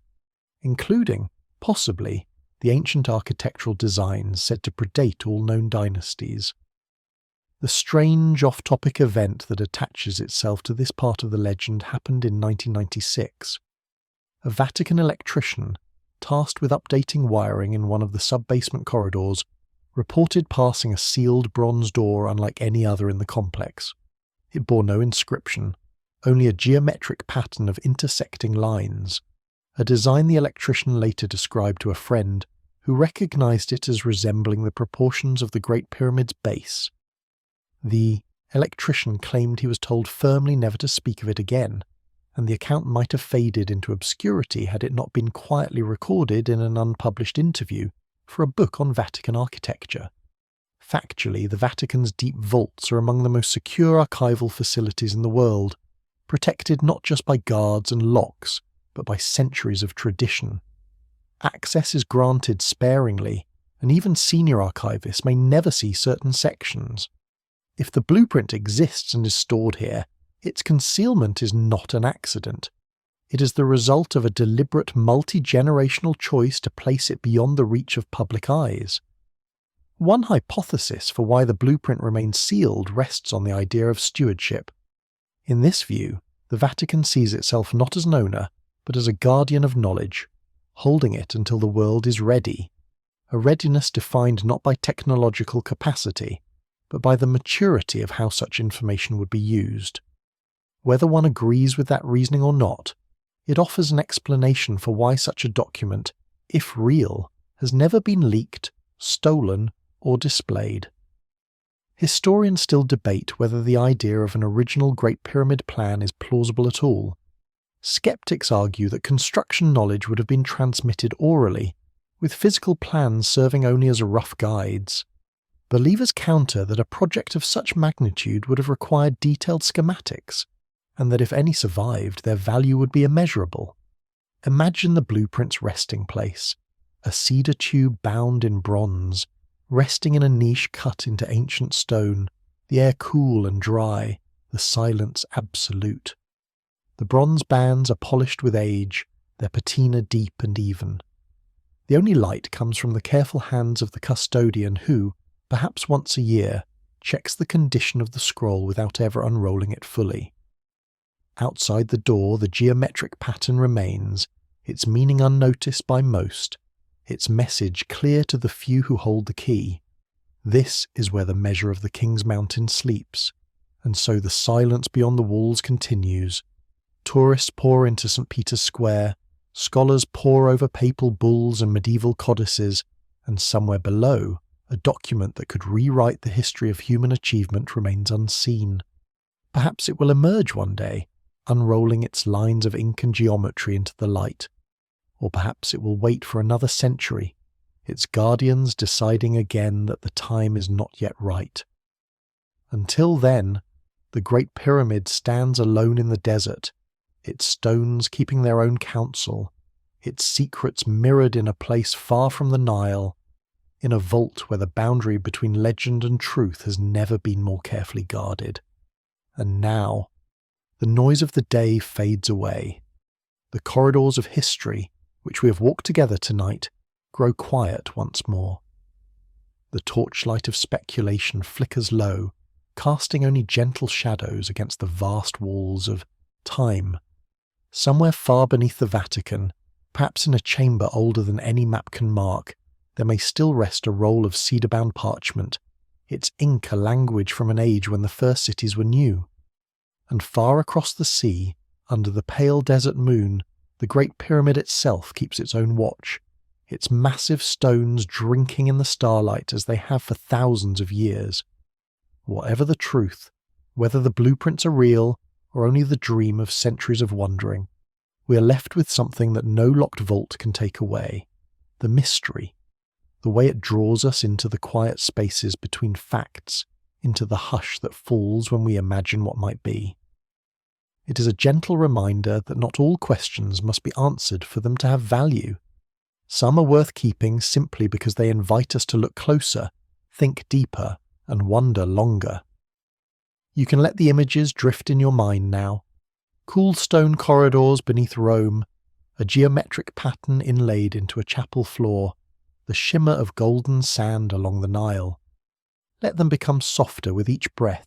including, possibly, the ancient architectural designs said to predate all known dynasties. The strange off-topic event that attaches itself to this part of the legend happened in 1996. A Vatican electrician, tasked with updating wiring in one of the sub-basement corridors, reported passing a sealed bronze door unlike any other in the complex. It bore no inscription, only a geometric pattern of intersecting lines, a design the electrician later described to a friend who recognized it as resembling the proportions of the Great Pyramid's base. The electrician claimed he was told firmly never to speak of it again, and the account might have faded into obscurity had it not been quietly recorded in an unpublished interview for a book on Vatican architecture. Factually, the Vatican's deep vaults are among the most secure archival facilities in the world, protected not just by guards and locks, but by centuries of tradition. Access is granted sparingly, and even senior archivists may never see certain sections. If the blueprint exists and is stored here, its concealment is not an accident. It is the result of a deliberate multi-generational choice to place it beyond the reach of public eyes. One hypothesis for why the blueprint remains sealed rests on the idea of stewardship. In this view, the Vatican sees itself not as an owner, but as a guardian of knowledge, holding it until the world is ready, a readiness defined not by technological capacity, but by the maturity of how such information would be used. Whether one agrees with that reasoning or not, it offers an explanation for why such a document, if real, has never been leaked, stolen, or displayed. Historians still debate whether the idea of an original Great Pyramid plan is plausible at all. Skeptics argue that construction knowledge would have been transmitted orally, with physical plans serving only as rough guides. Believers counter that a project of such magnitude would have required detailed schematics, and that if any survived, their value would be immeasurable. Imagine the blueprint's resting place, a cedar tube bound in bronze, resting in a niche cut into ancient stone, the air cool and dry, the silence absolute. The bronze bands are polished with age, their patina deep and even. The only light comes from the careful hands of the custodian who, perhaps once a year, checks the condition of the scroll without ever unrolling it fully. Outside the door, the geometric pattern remains, its meaning unnoticed by most, its message clear to the few who hold the key. This is where the measure of the King's Mountain sleeps, and so the silence beyond the walls continues. Tourists pour into St. Peter's Square, scholars pore over papal bulls and medieval codices, and somewhere below, a document that could rewrite the history of human achievement remains unseen. Perhaps it will emerge one day, unrolling its lines of ink and geometry into the light. Or perhaps it will wait for another century, its guardians deciding again that the time is not yet right. Until then, the Great Pyramid stands alone in the desert, its stones keeping their own counsel, its secrets mirrored in a place far from the Nile, in a vault where the boundary between legend and truth has never been more carefully guarded. And now, the noise of the day fades away. The corridors of history, which we have walked together tonight, grow quiet once more. The torchlight of speculation flickers low, casting only gentle shadows against the vast walls of time. Somewhere far beneath the Vatican, perhaps in a chamber older than any map can mark, there may still rest a roll of cedar-bound parchment, its ink a language from an age when the first cities were new. And far across the sea, under the pale desert moon, the Great Pyramid itself keeps its own watch, its massive stones drinking in the starlight as they have for thousands of years. Whatever the truth, whether the blueprints are real or only the dream of centuries of wandering, we are left with something that no locked vault can take away: the mystery, the way it draws us into the quiet spaces between facts, into the hush that falls when we imagine what might be. It is a gentle reminder that not all questions must be answered for them to have value. Some are worth keeping simply because they invite us to look closer, think deeper, and wonder longer. You can let the images drift in your mind now. Cool stone corridors beneath Rome, a geometric pattern inlaid into a chapel floor, the shimmer of golden sand along the Nile. Let them become softer with each breath,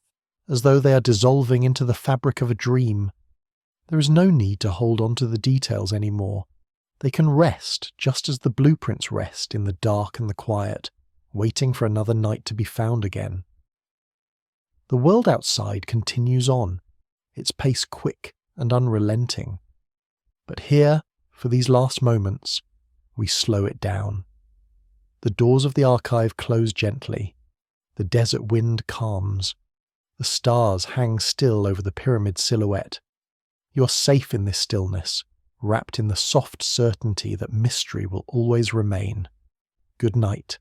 as though they are dissolving into the fabric of a dream. There is no need to hold on to the details anymore. They can rest just as the blueprints rest in the dark and the quiet, waiting for another night to be found again. The world outside continues on, its pace quick and unrelenting. But here, for these last moments, we slow it down. The doors of the archive close gently. The desert wind calms. The stars hang still over the pyramid silhouette. You're safe in this stillness, wrapped in the soft certainty that mystery will always remain. Good night.